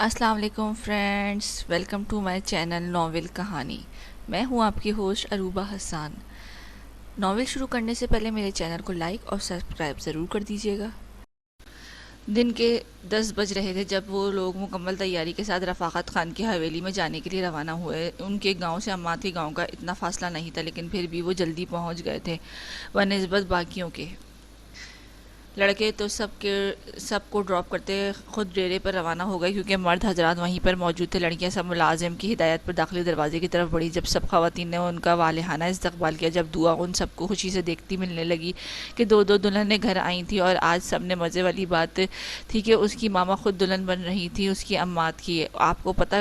السلام علیکم friends, welcome to my channel novel کہانی۔ میں ہوں آپ کی ہوسٹ عروبہ حسان۔ ناول شروع کرنے سے پہلے میرے چینل کو لائک اور سبسکرائب ضرور کر دیجیے گا۔ دن کے 10 بج رہے تھے جب وہ لوگ مکمل تیاری کے ساتھ رفاقت خان کی حویلی میں جانے کے لیے روانہ ہوئے۔ ان کے گاؤں سے عماد کے گاؤں کا اتنا فاصلہ نہیں تھا، لیکن پھر بھی وہ جلدی پہنچ گئے تھے بنسبت باقیوں کے۔ لڑکے تو سب کو ڈراپ کرتے خود ڈیرے پر روانہ ہو گئے، کیونکہ مرد حضرات وہیں پر موجود تھے۔ لڑکیاں سب ملازم کی ہدایت پر داخلی دروازے کی طرف بڑھی۔ جب سب خواتین نے ان کا والہانہ استقبال کیا، جب دعا ان سب کو خوشی سے دیکھتی ملنے لگی کہ دو دلہنیں گھر آئی تھیں، اور آج سب نے مزے والی بات تھی کہ اس کی ماما خود دلہن بن رہی تھی، اس کی عماد کی۔ آپ کو پتہ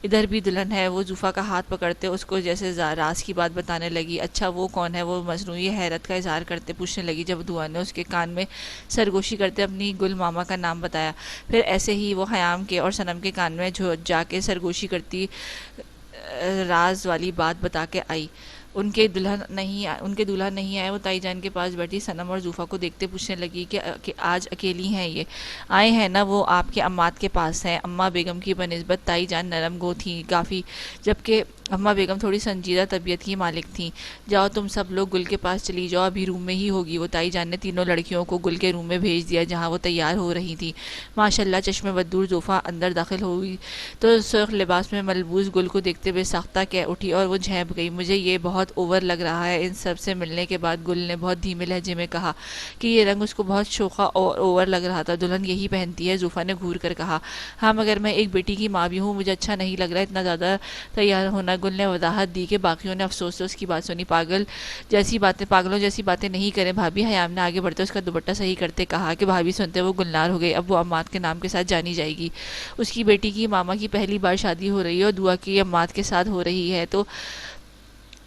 ادھر بھی دلہن ہے؟ وہ زوفا کا ہاتھ پکڑتے اس کو جیسے راز کی بات بتانے لگی۔ اچھا وہ کون ہے؟ وہ مصنوعی حیرت کا اظہار کرتے پوچھنے لگی، جب دعا نے اس کے کان میں سرگوشی کرتے اپنی گل ماما کا نام بتایا۔ پھر ایسے ہی وہ خیام کے اور صنم کے کان میں جا کے سرگوشی کرتی راز والی بات بتا کے آئی۔ ان کے دولہا نہیں آئے۔ وہ تائی جان کے پاس بیٹھی صنم اور زوفا کو دیکھتے پوچھنے لگی کہ آج اکیلی ہیں یہ؟ آئے ہیں نا، وہ آپ کے عماد کے پاس ہیں۔ اماں بیگم کی بنسبت تائی جان نرم گو تھیں کافی، جبکہ اماں بیگم تھوڑی سنجیدہ طبیعت کی مالک تھیں۔ جاؤ تم سب لوگ گل کے پاس چلی جاؤ، ابھی روم میں ہی ہوگی وہ۔ تائی جان نے تینوں لڑکیوں کو گل کے روم میں بھیج دیا جہاں وہ تیار ہو رہی تھی۔ ماشاءاللہ چشم بدور زوفا اندر داخل ہوئی تو سرخ لباس میں ملبوس گل کو دیکھتے ہوئے ساختہ کہہ اٹھی اور وہ جھینپ گئی۔ مجھے یہ بہت اوور لگ رہا ہے۔ ان سب سے ملنے کے بعد گل نے بہت دھیمے لہجے میں کہا کہ یہ رنگ اس کو بہت شوخا اور اوور لگ رہا تھا۔ دلہن یہی پہنتی ہے؟ زوفا نے گھور کر کہا۔ ہاں، مگر میں ایک بیٹی کی ماں بھی ہوں، مجھے اچھا نہیں لگ رہا اتنا زیادہ تیار ہونا۔ گل نے وضاحت دی کہ باقیوں نے افسوس سے اس کی بات سنی۔ پاگلوں جیسی باتیں نہیں کریں بھابھی۔ حیام نے آگے بڑھتے اس کا دوپٹہ صحیح کرتے کہا کہ بھابھی سنتے وہ گلنار ہو گئی، اب وہ عماد کے نام کے ساتھ جانی جائے گی۔ اس کی بیٹی کی ماما کی پہلی بار شادی ہو رہی ہے اور دعا کی عماد کے ساتھ ہو رہی ہے تو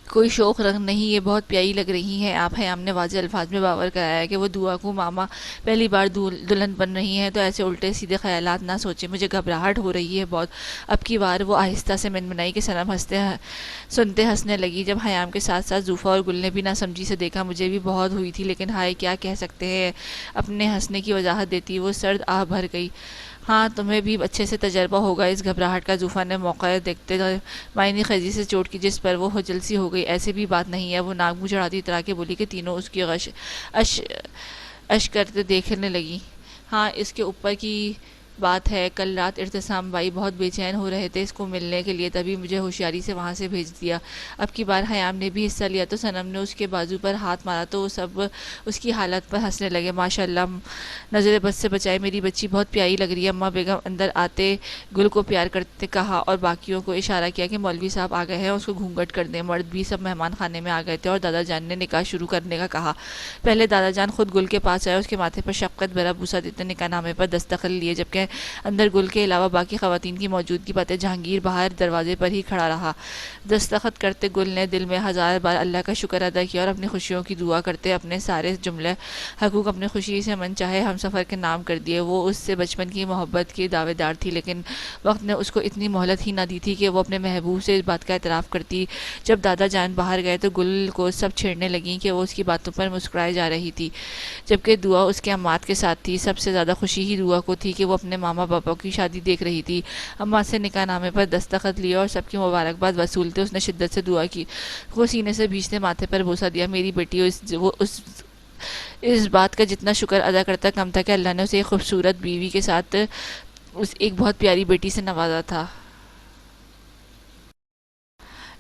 کوئی شوق رنگ نہیں، یہ بہت پیاری لگ رہی ہیں آپ۔ حیام نے واضح الفاظ میں باور کرایا کہ وہ دعا کو ماما پہلی بار دلہن بن رہی ہیں تو ایسے الٹے سیدھے خیالات نہ سوچے، مجھے گھبراہٹ ہو رہی ہے بہت۔ اب کی بار وہ آہستہ سے منمنائی کہ صنم سنتے ہنسنے لگی۔ جب حیام کے ساتھ ساتھ زوفا اور گل نے بھی نہ سمجھی سے دیکھا، مجھے بھی بہت ہوئی تھی، لیکن ہائے کیا کہہ سکتے ہیں۔ اپنے ہنسنے کی وضاحت دیتی وہ سرد آہ بھر گئی۔ ہاں، تمہیں بھی اچھے سے تجربہ ہوگا اس گھبراہٹ کا۔ زوفا نے موقع دیکھتے معنی خیزی سے چوٹ کی جس پر وہ خجل سی ہو گئی۔ ایسے بھی بات نہیں ہے، وہ ناک منہ چڑھاتی اترا کے بولی کہ تینوں اس کی اش کرتے دیکھنے لگی۔ ہاں، اس کے اوپر کی بات ہے، کل رات ارتسام بھائی بہت بے چین ہو رہے تھے اس کو ملنے کے لیے، تبھی مجھے ہوشیاری سے وہاں سے بھیج دیا۔ اب کی بار حیام نے بھی حصہ لیا تو صنم نے اس کے بازو پر ہاتھ مارا تو وہ سب اس کی حالت پر ہنسنے لگے۔ ماشاءاللہ، نظر بد سے بچائے، میری بچی بہت پیاری لگ رہی ہے۔ اماں بیگم اندر آتے گل کو پیار کرتے کہا اور باقیوں کو اشارہ کیا کہ مولوی صاحب آ گئے ہیں، اس کو گھونگھٹ کر دیں۔ مرد بھی سب مہمان خانے میں آ گئے تھے اور دادا جان نے نکاح شروع کرنے کا کہا۔ پہلے دادا جان خود گل کے پاس آئے، اس کے ماتھے پر شفقت بھرا بوسہ دیتے نکاح نامے پر دستخط لیے، جبکہ اندر گل کے علاوہ باقی خواتین کی موجودگی پاتے جہانگیر باہر دروازے پر ہی کھڑا رہا۔ دستخط کرتے گل نے دل میں 1000 بار اللہ کا شکر ادا کیا اور اپنی خوشیوں کی دعا کرتے اپنے سارے جملے حقوق اپنی خوشی سے من چاہے ہم سفر کے نام کر دیے۔ وہ اس سے بچپن کی محبت کی دعوے دار تھی، لیکن وقت نے اس کو اتنی مہلت ہی نہ دی تھی کہ وہ اپنے محبوب سے اس بات کا اعتراف کرتی۔ جب دادا جان باہر گئے تو گل کو سب چھیڑنے لگیں کہ وہ اس کی باتوں پر مسکرائے جا رہی تھی، جبکہ دعا اس کے عماد کے ساتھ تھی۔ سب سے زیادہ خوشی ہی دعا کو تھی کہ وہ اپنے ماما پاپا کی شادی دیکھ رہی تھی۔ عماد سے نکاح نامے پر دستخط لیے اور سب کی مبارکباد وصولتے اس نے شدت سے دعا کی، وہ سینے سے بھیجتے ماتھے پر بوسہ دیا۔ میری بیٹی وہ اس بات کا جتنا شکر ادا کرتا کم تھا کہ اللہ نے اسے ایک خوبصورت بیوی کے ساتھ ایک بہت پیاری بیٹی سے نوازا تھا۔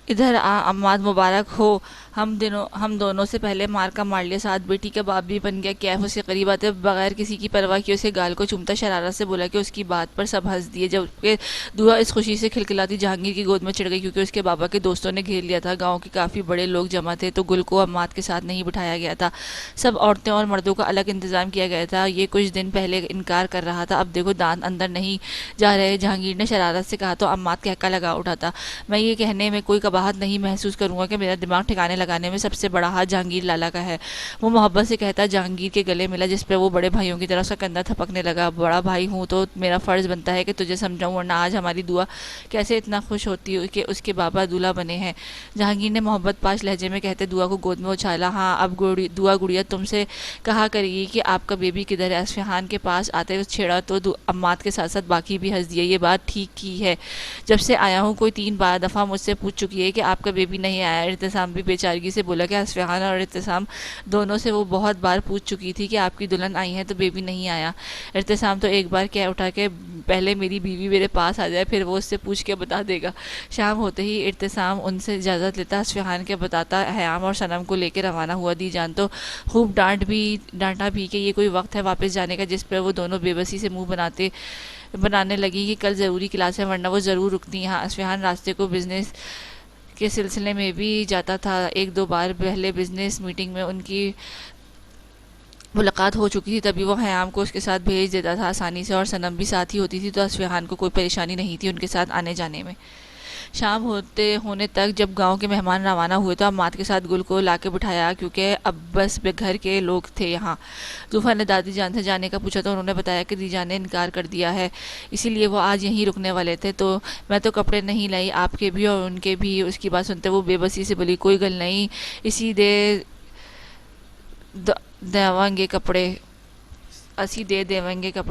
ادھر آ عماد، مبارک ہو۔ ہم دونوں سے پہلے مار کا مار لیا، ساتھ بیٹی کا باپ بھی بن گیا۔ کیف اسے قریب آتے بغیر کسی کی پرواہ کیے اسے گال کو چومتا شرارت سے بولا کہ اس کی بات پر سب ہنس دیے، جبکہ دعا اس خوشی سے کھلکھلاتی جہانگیر کی گود میں چڑھ گئی کیونکہ اس کے بابا کے دوستوں نے گھیر لیا تھا۔ گاؤں کے کافی بڑے لوگ جمع تھے تو گل کو عماد کے ساتھ نہیں بٹھایا گیا تھا، سب عورتیں اور مردوں کا الگ انتظام کیا گیا تھا۔ یہ کچھ دن پہلے انکار کر رہا تھا، اب دیکھو دانت اندر نہیں جا رہے، جہانگیر نے شرارت سے کہا تو عماد کہکا لگا اٹھا تھا۔ میں یہ کہنے میں کوئی قباحت نہیں محسوس کروں گا کہ میرا دماغ ٹھکانے لگانے میں سب سے بڑا ہاتھ جہانگیر لالا کا ہے۔ وہ محبت سے کہتا جہانگیر کے گلے ملا، جس پہ وہ بڑے بھائیوں کی طرح اس کا کندھا تھپکنے لگا۔ بڑا بھائی ہوں تو میرا فرض بنتا ہے کہ تجھے سمجھاؤں، ورنہ آج ہماری دعا کیسے اتنا خوش ہوتی کہ اس کے بابا دولہا بنے ہیں۔ جہانگیر نے محبت پاش لہجے میں کہتے دعا کو گود میں اچھالا۔ ہاں اب دعا گڑیا تم سے کہا کرے گی کہ آپ کا بیبی کدھر ہے؟ اصفہان کے پاس آتے چھیڑا تو اماد کے ساتھ ساتھ باقی بھی ہنس دیا۔ یہ بات ٹھیک کی ہے، جب سے آیا ہوں کوئی 3 دفعہ مجھ سے پوچھ چکی ہے کہ آپ کا بیبی نہیں آیا۔ ارتسام بھی بیچارگی سے بولا کہ اصفہان اور ارتسام دونوں سے وہ بہت بار پوچھ چکی تھی کہ آپ کی دلہن آئی ہے تو بیبی نہیں آیا۔ ارتسام تو ایک بار کہہ اٹھا کہ پہلے میری بیوی میرے پاس آ جائے، پھر وہ اس سے پوچھ کے بتا دے گا۔ شام ہوتے ہی ارتسام ان سے اجازت لیتا، اصفہان کے بتاتا، حیام اور صنم کو لے کے روانہ ہوا۔ دی جان تو خوب ڈانٹا بھی کہ یہ کوئی وقت ہے واپس جانے کا، جس پر وہ دونوں بے بسی سے منہ بنانے لگی کہ کل ضروری کلاس ہے، ورنہ وہ ضرور رکتی یہاں۔ اصفہان راستے کو بزنس کے سلسلے میں بھی جاتا تھا، 1-2 بار پہلے بزنس میٹنگ میں ان کی ملاقات ہو چکی تھی، تبھی وہ حیام کو اس کے ساتھ بھیج دیتا تھا آسانی سے، اور صنم بھی ساتھ ہی ہوتی تھی، تو اصفہان کو کوئی پریشانی نہیں تھی ان کے ساتھ آنے جانے میں۔ شام ہونے تک جب گاؤں کے مہمان روانہ ہوئے تو اماد کے ساتھ گل کو لا کے بٹھایا، کیونکہ اب بس گھر کے لوگ تھے یہاں۔ طوفان نے دادی جان سے جانے کا پوچھا تو انہوں نے بتایا کہ دی جان نے انکار کر دیا ہے، اسی لیے وہ آج یہیں رکنے والے تھے۔ تو میں تو کپڑے نہیں لائی، آپ کے بھی اور ان کے بھی۔ اس کی بات سنتے وہ بے بسی سے بولی، کوئی گل نہیں، اسی دے دیویں گے کپڑے۔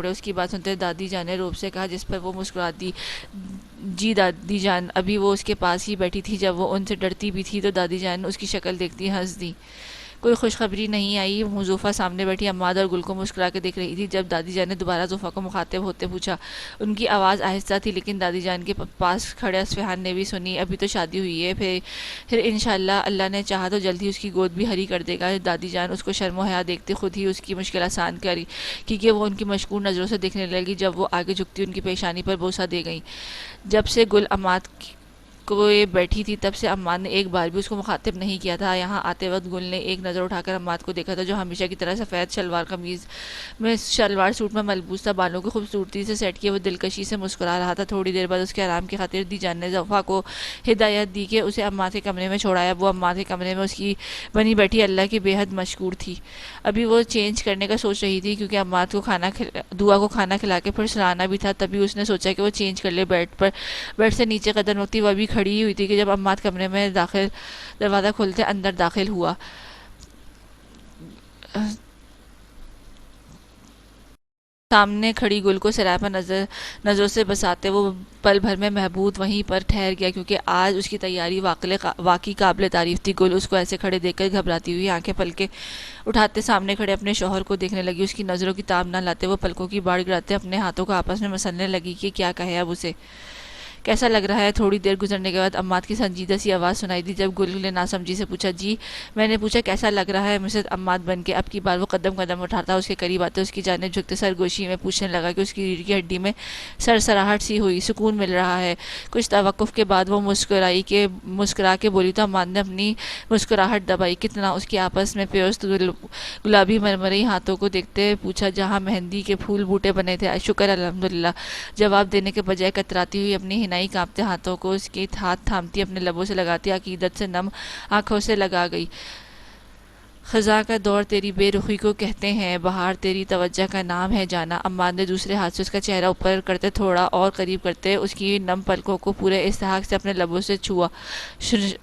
اس کی بات سنتے دادی جان نے روب سے کہا، جس پر وہ مسکرا دی۔ جی دادی جان، ابھی وہ اس کے پاس ہی بیٹھی تھی، جب وہ ان سے ڈرتی بھی تھی تو دادی جان اس کی شکل دیکھتی ہنس دی۔ کوئی خوشخبری نہیں آئی؟ حذیفہ سامنے بیٹھی اماد اور گل کو مسکرا کے دیکھ رہی تھی، جب دادی جان نے دوبارہ حذیفہ کو مخاطب ہوتے پوچھا۔ ان کی آواز آہستہ تھی، لیکن دادی جان کے پاس کھڑے اصفہان نے بھی سنی۔ ابھی تو شادی ہوئی ہے، پھر انشاءاللہ اللہ نے چاہا تو جلد ہی اس کی گود بھی ہری کر دے گا۔ دادی جان اس کو شرم و حیا دیکھتے خود ہی اس کی مشکل آسان کری، کیونکہ وہ ان کی مشکور نظروں سے دیکھنے لگی۔ جب وہ آگے جھکتی ان کی پیشانی پر بوسہ دے گئی۔ جب سے گل اماد کو بیٹھی تھی تب سے اماد نے ایک بار بھی اس کو مخاطب نہیں کیا تھا۔ یہاں آتے وقت گل نے ایک نظر اٹھا کر اماد کو دیکھا تھا، جو ہمیشہ کی طرح سفید شلوار سوٹ میں ملبوس تھا، بالوں کو خوبصورتی سے سیٹ کیے وہ دلکشی سے مسکرا رہا تھا۔ تھوڑی دیر بعد اس کے آرام کی خاطر دی جان نے حذیفہ کو ہدایت دی کہ اسے اماد کے کمرے میں چھوڑایا۔ وہ اماد کے کمرے میں اس کی بنی بیٹھی اللہ کی بے حد مشکور تھی۔ ابھی وہ چینج کرنے کا سوچ رہی تھی، کیونکہ اماد کو دعا کو کھانا کھلا کے پھر سلانا بھی تھا، تبھی اس نے سوچا کہ وہ چینج کر لے۔ بیڈ سے نیچے قدم رکھتی وہ ابھی کھڑی ہی ہوئی تھی کہ جب اماد کمرے میں دروازہ کھولتے اندر داخل ہوا۔ سامنے کھڑی گل کو سراپا نظروں سے بساتے وہ پل بھر میں محبوط وہیں پر ٹھہر گیا، کیونکہ آج اس کی تیاری واقعی قابل تعریف تھی۔ گل اس کو ایسے کھڑے دیکھ کر گھبراتی ہوئی آنکھیں پلکیں اٹھاتے سامنے کھڑے اپنے شوہر کو دیکھنے لگی۔ اس کی نظروں کی تاب نہ لاتے وہ پلکوں کی باڑ گراتے اپنے ہاتھوں کو آپس میں مسلنے لگی کہ کیا کہے اب اسے، کیسا لگ رہا ہے؟ تھوڑی دیر گزرنے کے بعد اماد کی سنجیدہ سی آواز سنائی دی، جب گل نے ناسمجھی سے پوچھا، جی میں نے پوچھا کیسا لگ رہا ہے؟ مسز اماد بن کے اب کی بار وہ قدم اٹھاتا اس کے قریب آتے اس کی جانب جھکتے سرگوشی میں پوچھنے لگا کہ اس کی ریڑھ کی ہڈی میں سرسراہٹ سی ہوئی، سکون مل رہا ہے؟ کچھ توقف کے بعد وہ مسکرا کے بولی تو اماد نے اپنی مسکراہٹ دبائی۔ کتنا؟ اس کی آپس میں پیوست گلابی مرمری ہاتھوں کو دیکھتے پوچھا، جہاں مہندی کے پھول بوٹے بنے تھے۔ شکر الحمدللہ، جواب دینے کے بجائے کتراتی ہوئی اپنی کانپتے ہاتھوں کو اس کے ہاتھ تھامتی اپنے لبوں سے لگاتی عقیدت سے نم آنکھوں سے لگا گئی۔ خزاں کا دور تیری بے رخی کو کہتے ہیں، بہار تیری توجہ کا نام ہے جانا۔ اماد نے دوسرے ہاتھ سے اس کا چہرہ اوپر کرتے تھوڑا اور قریب کرتے اس کی نم پلکوں کو پورے استحقاق سے اپنے لبوں سے چھوا۔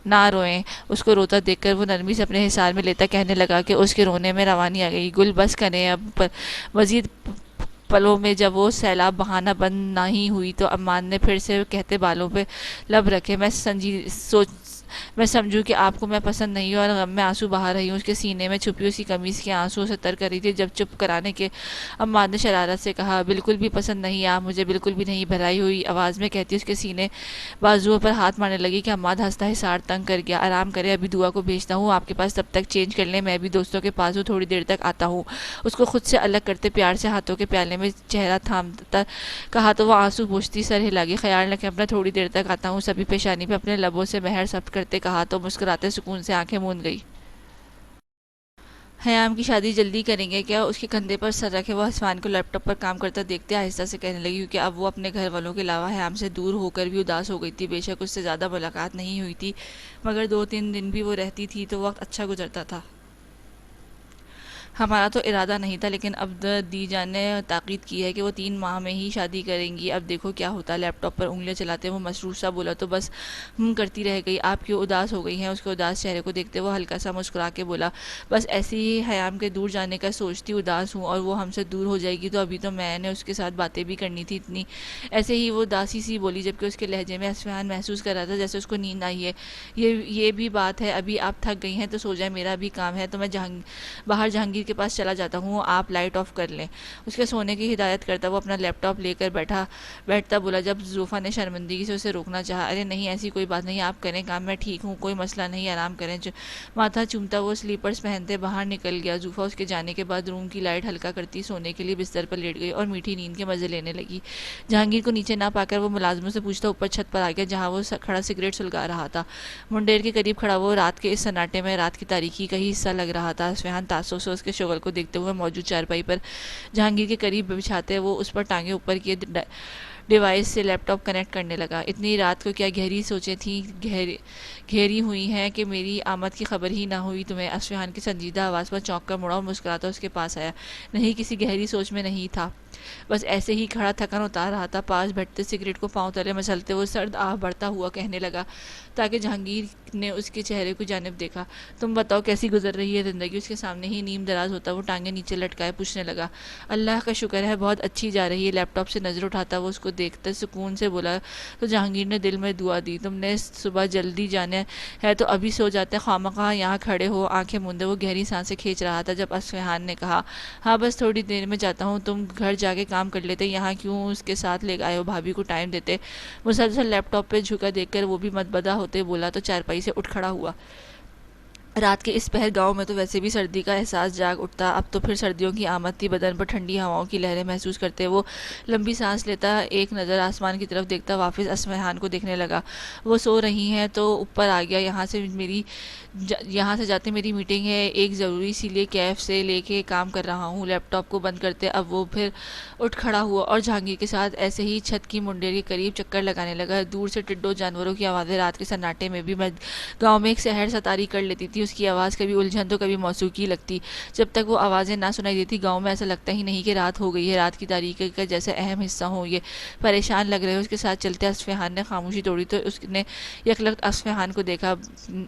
نہ روئیں۔ اس کو روتا دیکھ کر وہ نرمی سے اپنے حصار میں لیتا کہنے لگا کہ اس کے رونے میں روانی آ گئی۔ گل بس کریں اب۔ مزید پلوں میں جب وہ سیلاب بہانا بند نہ ہی ہوئی تو اماد نے پھر سے کہتے بالوں پہ لب رکھے، میں سمجھوں کہ آپ کو میں پسند نہیں ہوں، اور غم میں آنسو بہا رہی ہوں۔ اس کے سینے میں چھپی اسی قمیص کے آنسو سے تر کر رہی تھی، جب چپ کرانے کے اماد نے شرارت سے کہا، بالکل بھی پسند نہیں، آپ مجھے بالکل بھی نہیں۔ بھرائی ہوئی آواز میں کہتی اس کے سینے بازوؤں پر ہاتھ مارنے لگی کہ اماد ہنستا حصار تنگ کر گیا۔ آرام کرے، ابھی دعا کو بھیجتا ہوں آپ کے پاس، تب تک چینج کر لیں، میں بھی دوستوں کے پاس ہوں، تھوڑی دیر تک آتا ہوں۔ اس کو خود سے الگ کرتے پیار سے ہاتھوں کے پیالے میں چہرہ تھامتا کہا تو وہ آنسو پوچھتی سر ہلا گئی۔ خیال رکھیں اپنا، تھوڑی دیر تک آتا ہوں۔ سبھی پیشانی پہ اپنے لبوں سے مہر ثبت کرتے کہا تو مسکراتے سکون سے آنکھیں موند گئی۔ حیام کی شادی جلدی کریں گے کیا؟ اس کے کندھے پر سر رکھے وہ حسفان کو لیپ ٹاپ پر کام کرتا دیکھتے آہستہ سے کہنے لگی، کیونکہ اب وہ اپنے گھر والوں کے علاوہ حیام سے دور ہو کر بھی اداس ہو گئی تھی۔ بے شک اس سے زیادہ ملاقات نہیں ہوئی تھی، مگر 2-3 دن بھی وہ رہتی تھی تو وقت اچھا گزرتا تھا۔ ہمارا تو ارادہ نہیں تھا، لیکن اب دی جان نے تاکید کی ہے کہ وہ 3 ماہ میں ہی شادی کریں گی، اب دیکھو کیا ہوتا ہے۔ لیپ ٹاپ پر انگلیاں چلاتے وہ مسرور سا بولا تو بس کرتی رہ گئی۔ آپ کیوں اداس ہو گئی ہیں؟ اس کے اداس چہرے کو دیکھتے وہ ہلکا سا مسکرا کے بولا، بس ایسے ہی حیام کے دور جانے کا سوچتی اداس ہوں، اور وہ ہم سے دور ہو جائے گی تو ابھی تو میں نے اس کے ساتھ باتیں بھی کرنی تھی اتنی۔ ایسے ہی وہ داسی سی بولی، جبکہ اس کے لہجے میں اصفہان محسوس کر رہا تھا جیسے اس کو نیند آئی ہے۔ یہ بھی بات ہے، ابھی آپ تھک گئی ہیں تو سو جائیں، میرا بھی کام ہے تو میں باہر جہانگیر کے پاس چلا جاتا ہوں، آپ لائٹ آف کر لیں۔ اس کے سونے کی ہدایت کرتا وہ اپنا لیپ ٹاپ لے کر بیٹھتا بولا، جب زوفا نے شرمندگی سے اسے روکنا چاہا، ارے نہیں ایسی کوئی بات نہیں، آپ کریں کام، میں ٹھیک ہوں، کوئی مسئلہ نہیں، آرام کریں۔ ماتھا چومتا وہ سلیپرز پہنتے باہر نکل گیا۔ زوفا اس کے جانے کے بعد روم کی لائٹ ہلکا کرتی سونے کے لیے بستر پر لیٹ گئی اور میٹھی نیند کے مزے لینے لگی۔ جہانگیر کو نیچے نہ پا کر وہ ملازموں سے پوچھتا اوپر چھت پر آ گیا، جہاں وہ کھڑا سگریٹ سلگا رہا تھا۔ منڈیر کے قریب کھڑا وہ رات کے اس سناٹے میں رات کی تاریکی کا ہی حصہ لگ رہا تھا۔ اصفہان تعصب سے اس کے شغل کو دیکھتے ہوئے موجود چارپائی پر جہانگیر کے قریب بچھاتے وہ اس پر ٹانگیں اوپر کیے ڈیوائس سے لیپ ٹاپ کنیکٹ کرنے لگا۔ اتنی رات کو کیا گہری سوچیں تھیں گھیری ہوئی ہیں کہ میری آمد کی خبر ہی نہ ہوئی تمہیں؟ اصفہان کی سنجیدہ آواز پر چونک کر مڑا اور مسکراتا اس کے پاس آیا۔ نہیں، کسی گہری سوچ میں نہیں تھا، بس ایسے ہی کھڑا تھکن اتار رہا تھا۔ پاس بیٹھتے سگریٹ کو پاؤں تلے مسلتے وہ سرد آہ بڑھتا ہوا کہنے لگا، تاکہ جہانگیر نے اس کے چہرے کو جانب دیکھا، تم بتاؤ کیسی گزر رہی ہے زندگی؟ اس کے سامنے ہی نیم دراز ہوتا وہ ٹانگیں نیچے لٹکائے پوچھنے لگا۔ اللہ کا شکر ہے بہت اچھی جا رہی ہے۔ لیپ ٹاپ سے نظر اٹھاتا وہ اس کو دیکھتا سکون سے بولا تو جہانگیر نے دل میں دعا دی، تم نے صبح جلدی جانا ہے تو ابھی سو جاتے، خواہ یہاں کھڑے ہو۔ آنکھیں موندے وہ گہری سانسیں کھینچ رہا تھا جب اصفہان نے کہا، ہاں بس تھوڑی دیر میں جاتا ہوں، تم گھر جا کے کام کر لیتے، یہاں کیوں اس کے ساتھ لے آئے ہو؟ بھابھی کو ٹائم دیتے۔ مسلسل لیپ ٹاپ پہ جھکا دیکھ کر وہ بھی مدبدا ہوتے بولا تو چارپائی سے اٹھ کھڑا ہوا۔ رات کے اس پہر گاؤں میں تو ویسے بھی سردی کا احساس جاگ اٹھتا، اب تو پھر سردیوں کی آمد تھی۔ بدن پر ٹھنڈی ہواؤں کی لہریں محسوس کرتے وہ لمبی سانس لیتا، ایک نظر آسمان کی طرف دیکھتا، واپس اصفہان کو دیکھنے لگا۔ وہ سو رہی ہیں تو اوپر آ گیا، یہاں سے جاتے میری میٹنگ ہے ایک ضروری، اسی لیے کیف سے لے کے کام کر رہا ہوں۔ لیپ ٹاپ کو بند کرتے اب وہ پھر اٹھ کھڑا ہوا اور جہانگیر کے ساتھ ایسے ہی چھت کی منڈیر کے قریب چکر لگانے لگا۔ دور سے ٹڈوں جانوروں کی آوازیں رات کے سناٹے میں بھی گاؤں میں ایک سحر ستاری کر لیتی تھی۔ اس کی آواز کبھی الجھن تو کبھی موسیقی لگتی۔ جب تک وہ آوازیں نہ سنائی دیتی گاؤں میں ایسا لگتا ہی نہیں کہ رات ہو گئی ہے، رات کی تاریکی کا جیسے اہم حصہ ہوں یہ۔ پریشان لگ رہے اس کے ساتھ چلتے اصفہان نے خاموشی توڑی تو اس نے یکلخت اصفہان کو دیکھا۔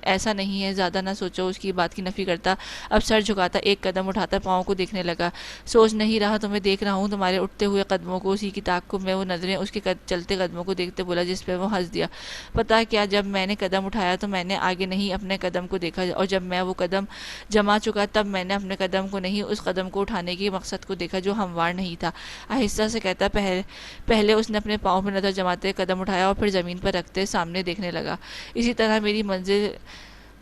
ایسا نہیں ہے، زیادہ نہ سوچو، اس کی بات کی نفی کرتا اب سر جھکاتا ایک قدم اٹھاتا پاؤں کو دیکھنے لگا۔ سوچ نہیں رہا، تمہیں دیکھ رہا ہوں، تمہارے اٹھتے ہوئے قدموں کو۔ اسی کی تعاقب میں وہ نظریں اس کے چلتے قدموں کو دیکھتے بولا، جس پہ وہ ہنس دیا۔ پتا کیا، جب میں نے قدم اٹھایا تو میں نے آگے نہیں اپنے قدم کو دیکھا، اور جب میں وہ قدم جما چکا تب میں نے اپنے قدم کو نہیں اس قدم کو اٹھانے کے مقصد کو دیکھا جو ہموار نہیں تھا۔ آہستہ سے کہتا پہلے اس نے اپنے پاؤں پر نظر جماتے قدم اٹھایا اور پھر زمین پر رکھتے سامنے دیکھنے لگا۔ اسی طرح میری منزل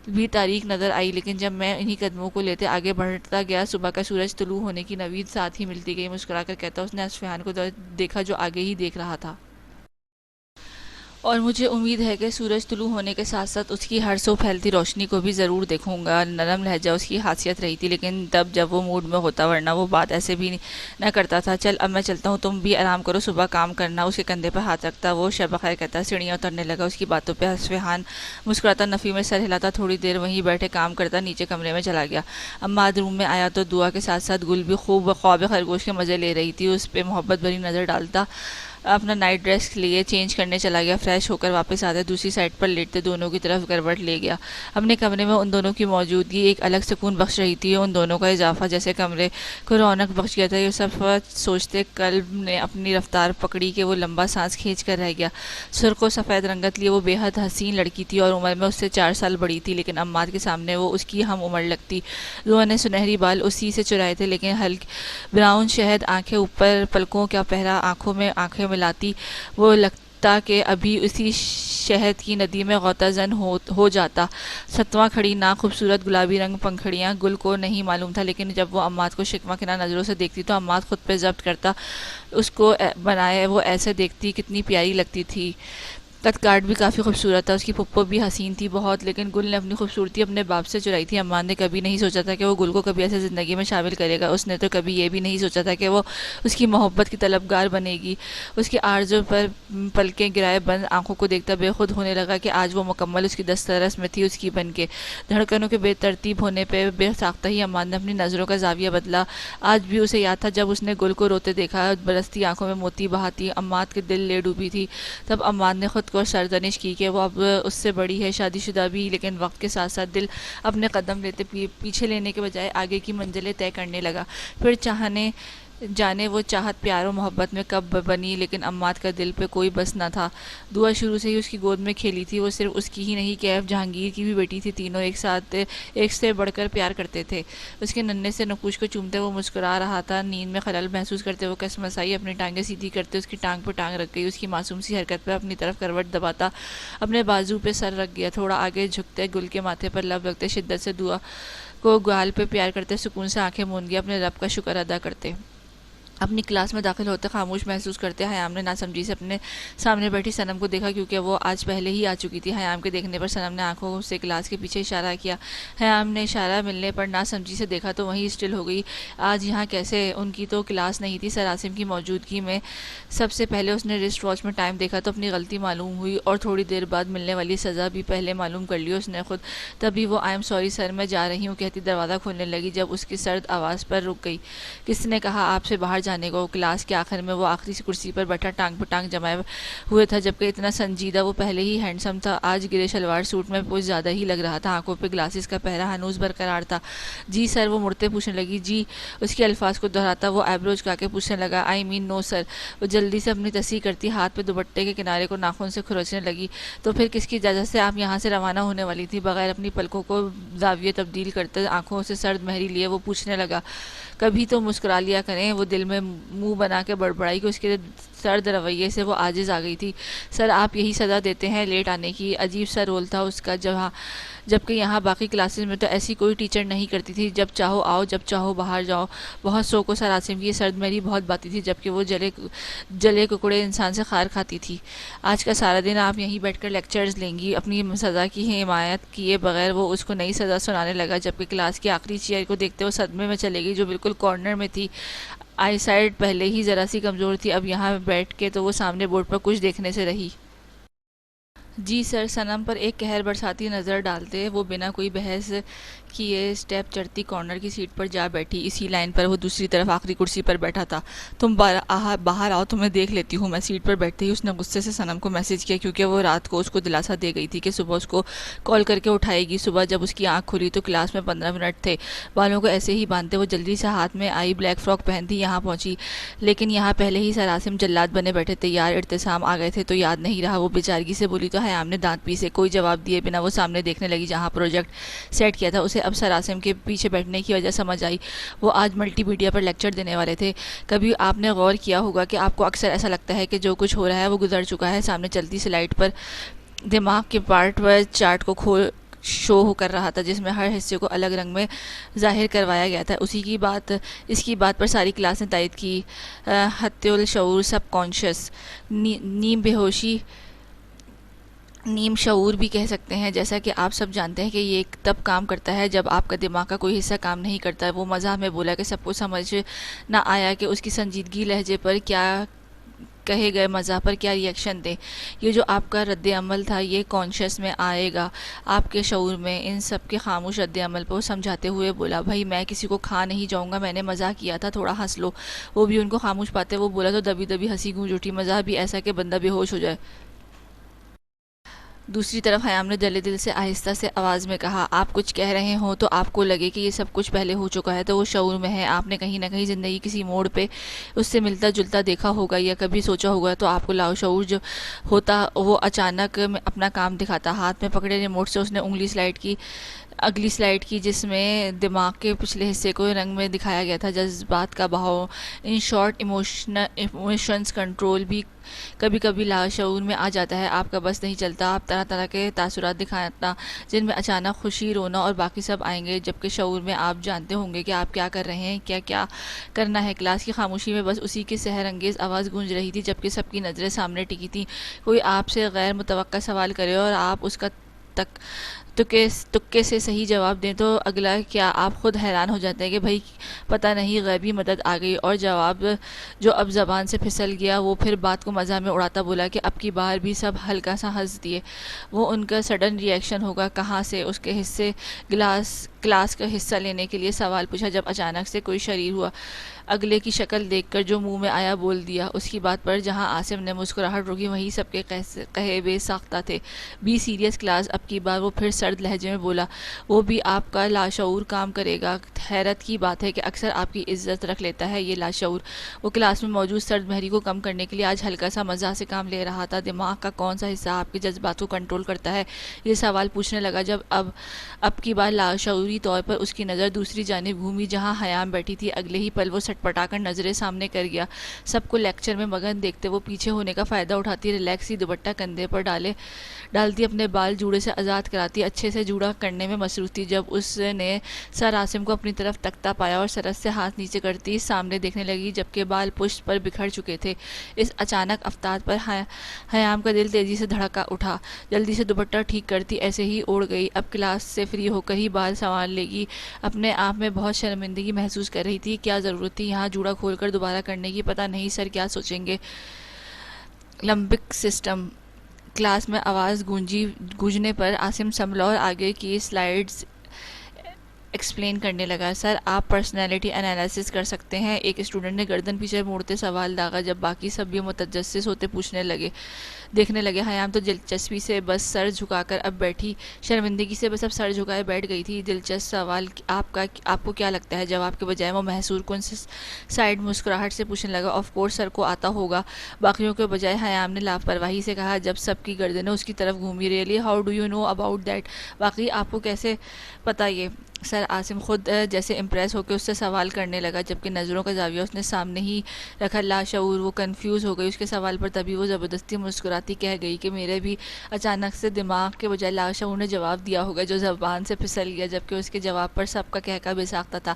بھی تاریک نظر آئی، لیکن جب میں انہی قدموں کو لیتے آگے بڑھتا گیا صبح کا سورج طلوع ہونے کی نوید ساتھ ہی ملتی گئی۔ مسکرا کر کہتا اس نے اصفہان کو دیکھا جو آگے ہی دیکھ رہا تھا، اور مجھے امید ہے کہ سورج طلوع ہونے کے ساتھ ساتھ اس کی ہر سو پھیلتی روشنی کو بھی ضرور دیکھوں گا۔ نرم لہجہ اس کی خاصیت رہی تھی، لیکن تب جب وہ موڈ میں ہوتا، ورنہ وہ بات ایسے بھی نہ کرتا تھا۔ چل اب میں چلتا ہوں، تم بھی آرام کرو، صبح کام کرنا۔ اس کے کندھے پر ہاتھ رکھتا وہ شب بخیر کہتا سیڑھیاں اترنے لگا۔ اس کی باتوں پہ اصفہان مسکراتا نفی میں سر ہلاتا تھوڑی دیر وہیں بیٹھے کام کرتا نیچے کمرے میں چلا گیا۔ اما روم میں آیا تو دعا کے ساتھ ساتھ گل بھی خوب خواب خرگوش کے مزے لے رہی تھی۔ اس پہ محبت بھری نظر ڈالتا اپنا نائٹ ڈریس لیے چینج کرنے چلا گیا۔ فریش ہو کر واپس آتے دوسری سائڈ پر لیٹتے دونوں کی طرف کروٹ لے گیا۔ اپنے کمرے میں ان دونوں کی موجودگی ایک الگ سکون بخش رہی تھی، ان دونوں کا اضافہ جیسے کمرے کو رونق بخش گیا تھا۔ یہ سب سوچتے قلب نے اپنی رفتار پکڑی کہ وہ لمبا سانس کھینچ کر رہ گیا۔ سرخ و سفید رنگت لیے وہ بے حد حسین لڑکی تھی اور عمر میں اس سے 4 سال بڑی تھی، لیکن عماد کے سامنے وہ اس کی ہم عمر لگتی۔ دونوں نے سنہری بال اسی سے چرائے تھے، لیکن ہلکی براؤن شہد آنکھیں، اوپر پلکوں کا پہرا، آنکھوں میں آنکھیں ملاتی وہ لگتا کہ ابھی اسی شہد کی ندی میں غوطہ زن ہو جاتا۔ 7واں کھڑی نہ خوبصورت گلابی رنگ پنکھڑیاں گل کو نہیں معلوم تھا، لیکن جب وہ عماد کو شکوہ کناں نظروں سے دیکھتی تو عماد خود پہ ضبط کرتا اس کو بنائے وہ ایسے دیکھتی کتنی پیاری لگتی تھی۔ قد کاٹ بھی کافی خوبصورت تھا، اس کی پھپھو بھی حسین تھی بہت، لیکن گل نے اپنی خوبصورتی اپنے باپ سے چرائی تھی۔ عمان نے کبھی نہیں سوچا تھا کہ وہ گل کو کبھی ایسے زندگی میں شامل کرے گا، اس نے تو کبھی یہ بھی نہیں سوچا تھا کہ وہ اس کی محبت کی طلبگار بنے گی۔ اس کی آرزو پر پلکیں گرائے بند آنکھوں کو دیکھتا بے خود ہونے لگا کہ آج وہ مکمل اس کی دسترس میں تھی، اس کی بن کے۔ دھڑکنوں کے بے ترتیب ہونے پہ بے ساختہ ہی عمان نے اپنی نظروں کا زاویہ بدلا۔ آج بھی اسے یاد تھا جب اس نے گل کو روتے دیکھا، برستی آنکھوں میں موتی بہاتی عماد کے دل لے ڈوبی تھی۔ تب عماد نے خود کو سرزنش کی کہ وہ اب اس سے بڑی ہے، شادی شدہ بھی، لیکن وقت کے ساتھ ساتھ دل اپنے قدم لیتے پیچھے لینے کے بجائے آگے کی منزلیں طے کرنے لگا۔ پھر چاہنے جانے وہ چاہت پیار و محبت میں کب بنی، لیکن عماد کا دل پہ کوئی بس نہ تھا۔ دعا شروع سے ہی اس کی گود میں کھیلی تھی، وہ صرف اس کی ہی نہیں کیف جہانگیر کی بھی بیٹی تھی۔ تینوں ایک ساتھ ایک سے بڑھ کر پیار کرتے تھے۔ اس کے ننھے سے نقوش کو چومتے وہ مسکرا رہا تھا، نیند میں خلل محسوس کرتے وہ کسمسائی اپنی ٹانگیں سیدھی کرتے اس کی ٹانگ پہ ٹانگ رکھ گئی، اس کی معصوم سی حرکت پہ اپنی طرف کروٹ دباتا اپنے بازو پہ سر رکھ گیا، تھوڑا آگے جھکتے گل کے ماتھے پر لب رکھتے، شدت سے دعا کو گال پہ پیار کرتے، سکون سے آنکھیں موند گیا اپنے رب کا شکر ادا کرتے۔ اپنی کلاس میں داخل ہوتے خاموش محسوس کرتے حیام نے ناسمجھی سے اپنے سامنے بیٹھی صنم کو دیکھا، کیونکہ وہ آج پہلے ہی آ چکی تھی۔ حیام کے دیکھنے پر صنم نے آنکھوں سے کلاس کے پیچھے اشارہ کیا۔ حیام نے اشارہ ملنے پر ناسمجھی سے دیکھا تو وہیں اسٹل ہو گئی۔ آج یہاں کیسے؟ ان کی تو کلاس نہیں تھی۔ سر عاصم کی موجودگی میں سب سے پہلے اس نے رسٹ واچ میں ٹائم دیکھا تو اپنی غلطی معلوم ہوئی، اور تھوڑی دیر بعد ملنے والی سزا بھی پہلے معلوم کر لی اس نے خود۔ تبھی وہ آئی ایم سوری سر میں جا رہی ہوں کہتی دروازہ کھولنے لگی جب اس کی سرد آواز پر رک گئی۔ کس نے کہا آپ سے باہر جانے کو؟ کلاس کے آخر میں وہ آخری کرسی پر بیٹھا ٹانگ پہ ٹانگ جمائے ہوئے تھا، جبکہ اتنا سنجیدہ وہ پہلے ہی ہینڈسم تھا، آج گرے شلوار سوٹ میں کچھ زیادہ ہی لگ رہا تھا۔ آنکھوں پہ گلاسز کا پہرا ہنوز برقرار تھا۔ جی سر، وہ مڑتے پوچھنے لگی۔ جی، اس کے الفاظ کو دہراتا وہ آئیبرو جھکا کے پوچھنے لگا۔ آئی مین نو سر۔ وہ جلدی سے اپنی تصحیح کرتی ہاتھ پہ دوپٹے کے کنارے کو ناخن سے کھروچنے لگی۔ تو پھر کس کی اجازت سے آپ یہاں سے روانہ ہونے والی تھی؟ بغیر اپنی پلکوں کو زاویے تبدیل کرتے آنکھوں سے سرد مہری لیے وہ پوچھنے لگا۔ کبھی تو مسکرا لیا کریں۔ وہ دل میں منہ بنا کے بڑبڑائی کہ اس کے سرد رویے سے وہ عاجز آ گئی تھی۔ سر آپ یہی سزا دیتے ہیں لیٹ آنے کی؟ عجیب سا رول تھا اس کا، جبکہ یہاں باقی کلاسز میں تو ایسی کوئی ٹیچر نہیں کرتی تھی، جب چاہو آؤ جب چاہو باہر جاؤ۔ بہت سو کو سر عاصم کی یہ سرد مہری بہت باتی تھی، جبکہ وہ جلے ککڑے انسان سے خار کھاتی تھی۔ آج کا سارا دن آپ یہیں بیٹھ کر لیکچرز لیں گی؟ اپنی سزا کی حمایت کیے بغیر وہ اس کو نئی سزا سنانے لگا، جبکہ کلاس کی آخری چیئر کو دیکھتے وہ صدمے میں چلے گئی جو بالکل کارنر میں تھی۔ آئی سائٹ پہلے ہی ذرا سی کمزور تھی، اب یہاں بیٹھ کے تو وہ سامنے بورڈ پر کچھ دیکھنے سے رہی۔ جی سر، صنم پر ایک قہر برساتی نظر ڈالتے وہ بنا کوئی بحث کیے اسٹیپ چڑھتی کارنر کی سیٹ پر جا بیٹھی۔ اسی لائن پر وہ دوسری طرف آخری کرسی پر بیٹھا تھا۔ تم باہر آؤ، تمہیں دیکھ لیتی ہوں میں۔ سیٹ پر بیٹھتے ہی اس نے غصے سے صنم کو میسج کیا، کیونکہ وہ رات کو اس کو دلاسا دے گئی تھی کہ صبح اس کو کال کر کے اٹھائے گی۔ صبح جب اس کی آنکھ کھلی تو کلاس میں 15 منٹ تھے۔ بالوں کو ایسے ہی باندھتے وہ جلدی سے ہاتھ میں آئی بلیک فراک پہنتی یہاں پہنچی، لیکن یہاں پہلے ہی سر عاصم جلاد بنے بیٹھے تھے۔ یار ارتسام آ گئے تھے تو یاد نہیں رہا، وہ بیچارگی سے بولی تو حیام نے دانت پیسے کوئی جواب دیے بنا وہ سامنے دیکھنے لگی جہاں پروجیکٹ سیٹ کیا تھا۔ اسے اب سر عاصم کے پیچھے بیٹھنے کی وجہ سمجھ آئی، وہ آج ملٹی میڈیا پر لیکچر دینے والے تھے۔ کبھی آپ نے غور کیا ہوگا کہ آپ کو اکثر ایسا لگتا ہے کہ جو کچھ ہو رہا ہے وہ گزر چکا ہے۔ سامنے چلتی سلائڈ پر دماغ کے پارٹ و چارٹ کو شو کر رہا تھا، جس میں ہر حصے کو الگ رنگ میں ظاہر کروایا گیا تھا۔ اس کی بات پر ساری کلاس نے تائید کی۔ حتی الشعور، سب کانشیس، نیم بے ہوشی، نیم شعور بھی کہہ سکتے ہیں، جیسا کہ آپ سب جانتے ہیں کہ یہ تب کام کرتا ہے جب آپ کا دماغ کا کوئی حصہ کام نہیں کرتا ہے۔ وہ مزاح میں بولا کہ سب کو سمجھ نہ آیا کہ اس کی سنجیدگی لہجے پر کیا کہے گئے مزاح پر کیا ری ایکشن دیں۔ یہ جو آپ کا رد عمل تھا یہ کانشیس میں آئے گا، آپ کے شعور میں۔ ان سب کے خاموش رد عمل پر وہ سمجھاتے ہوئے بولا، بھائی میں کسی کو کھا نہیں جاؤں گا، میں نے مزاح کیا تھا، تھوڑا ہنس لو۔ وہ بھی ان کو خاموش پاتے وہ بولا تو دبی دبی ہنسی گونج اٹھی، مزاح بھی ایسا کہ بندہ بے ہوش ہو جائے۔ دوسری طرف حیام نے دل دل سے آہستہ سے آواز میں کہا، آپ کچھ کہہ رہے ہوں تو آپ کو لگے کہ یہ سب کچھ پہلے ہو چکا ہے تو وہ شعور میں ہے۔ آپ نے کہیں نہ کہیں زندگی کسی موڑ پہ اس سے ملتا جلتا دیکھا ہوگا یا کبھی سوچا ہوگا، تو آپ کو لاشعور جو ہوتا وہ اچانک اپنا کام دکھاتا۔ ہاتھ میں پکڑے ریموٹ سے اس نے انگلی سلائڈ کی، اگلی سلائیڈ کی، جس میں دماغ کے پچھلے حصے کو رنگ میں دکھایا گیا تھا، جذبات کا بہاؤ، ان شارٹ ایموشنز کنٹرول بھی کبھی کبھی لاشعور میں آ جاتا ہے، آپ کا بس نہیں چلتا، آپ طرح طرح کے تاثرات دکھاتا، جن میں اچانک خوشی، رونا اور باقی سب آئیں گے، جبکہ شعور میں آپ جانتے ہوں گے کہ آپ کیا کر رہے ہیں، کیا کیا کرنا ہے۔ کلاس کی خاموشی میں بس اسی کی سحر انگیز آواز گونج رہی تھی، جبکہ سب کی نظریں سامنے ٹکی تھیں۔ کوئی آپ سے غیر متوقع سوال کرے اور آپ اس کا تک تکے سے صحیح جواب دیں تو اگلا کیا آپ خود حیران ہو جاتے ہیں کہ بھئی پتہ نہیں غیبی مدد آ گئی، اور جواب جو اب زبان سے پھسل گیا وہ پھر بات کو مزاح میں اڑاتا بولا کہ اب کی بار بھی سب ہلکا سا ہنس دیے۔ وہ ان کا سڈن ری ایکشن ہوگا کہاں سے، اس کے حصے کلاس کا حصہ لینے کے لیے سوال پوچھا، جب اچانک سے کوئی شریر ہوا، اگلے کی شکل دیکھ کر جو منہ میں آیا بول دیا۔ اس کی بات پر جہاں عاصم نے مسکراہٹ روکی، وہیں سب کے کہے بے ساختہ تھے۔ بی سیریس کلاس، اب کی بار وہ پھر سرد لہجے میں بولا، وہ بھی آپ کا لاشعور کام کرے گا۔ حیرت کی بات ہے کہ اکثر آپ کی عزت رکھ لیتا ہے یہ لاشعور۔ وہ کلاس میں موجود سرد مہری کو کم کرنے کے لیے آج ہلکا سا مزاح سے کام لے رہا تھا۔ دماغ کا کون سا حصہ آپ کے جذبات کو کنٹرول کرتا ہے، یہ سوال پوچھنے لگا، جب اب کی بار لاشعوری طور پر اس کی نظر دوسری جانب گھومی جہاں حیام بیٹھی تھی۔ اگلے ہی پل وہ سٹ پٹا کر نظریں سامنے کر گیا، سب کو لیکچر میں مگن دیکھتے وہ پیچھے ہونے کا فائدہ اٹھاتی، ریلیکس ہی دوپٹہ کندھے پر ڈالتی، اپنے بال جوڑے سے آزاد کراتی، اچھے سے جوڑا کرنے میں مصروف تھی۔ جب اس نے سر عاصم کو اپنی طرف تکتا پایا اور سرس سے ہاتھ نیچے کرتی سامنے دیکھنے لگی، جبکہ بال پشت پر بکھر چکے تھے۔ اس اچانک افتاد پر حیام کا دل تیزی سے دھڑکا اٹھا، جلدی سے دوپٹہ ٹھیک کرتی ایسے ہی اوڑھ گئی۔ اب کلاس سے فری ہو کر ہی بال سنوار لے گی، اپنے آپ میں بہت شرمندگی محسوس کر رہی تھی۔ کیا ضرورت تھی یہاں جوڑا کھول کر دوبارہ کرنے کی، پتہ نہیں سر کیا سوچیں گے۔ لمبک سسٹم کلاس میں آواز گونجنے پر عاصم سنبھلا اور آگے کی سلائیڈز ایکسپلین کرنے لگا۔ سر آپ پرسنالٹی انالیسس کر سکتے ہیں؟ ایک اسٹوڈنٹ نے گردن پیچھے موڑتے سوال داغا، جب باقی سب بھی متجسس ہوتے دیکھنے لگے۔ حیام تو دلچسپی سے بس سر جھکا کر اب بیٹھی، شرمندگی سے بس اب سر جھکائے بیٹھ گئی تھی۔ دلچسپ سوال، آپ کو کیا لگتا ہے؟ جواب کے بجائے وہ محصور کن سائیڈ مسکراہٹ سے پوچھنے لگا۔ آف کورس سر کو آتا ہوگا، باقیوں کے بجائے حیام نے لاپرواہی سے کہا، جب سب کی گردنیں اس کی طرف گھومی۔ Really how do you know about that? واقعی آپ کو کیسے پتہ یہ؟ سر عاصم خود جیسے امپریس ہو کے اس سے سوال کرنے لگا، جبکہ نظروں کا زاویہ اس نے سامنے ہی رکھا۔ لاشعور وہ کنفیوز ہو گئی اس کے سوال پر، تبھی وہ زبردستی مسکراتی کہہ گئی کہ میرے بھی۔ اچانک سے دماغ کے بجائے لاشعور نے جواب دیا ہوگا جو زبان سے پھسل گیا، جبکہ اس کے جواب پر سب کا کہکا بے ساختہ تھا۔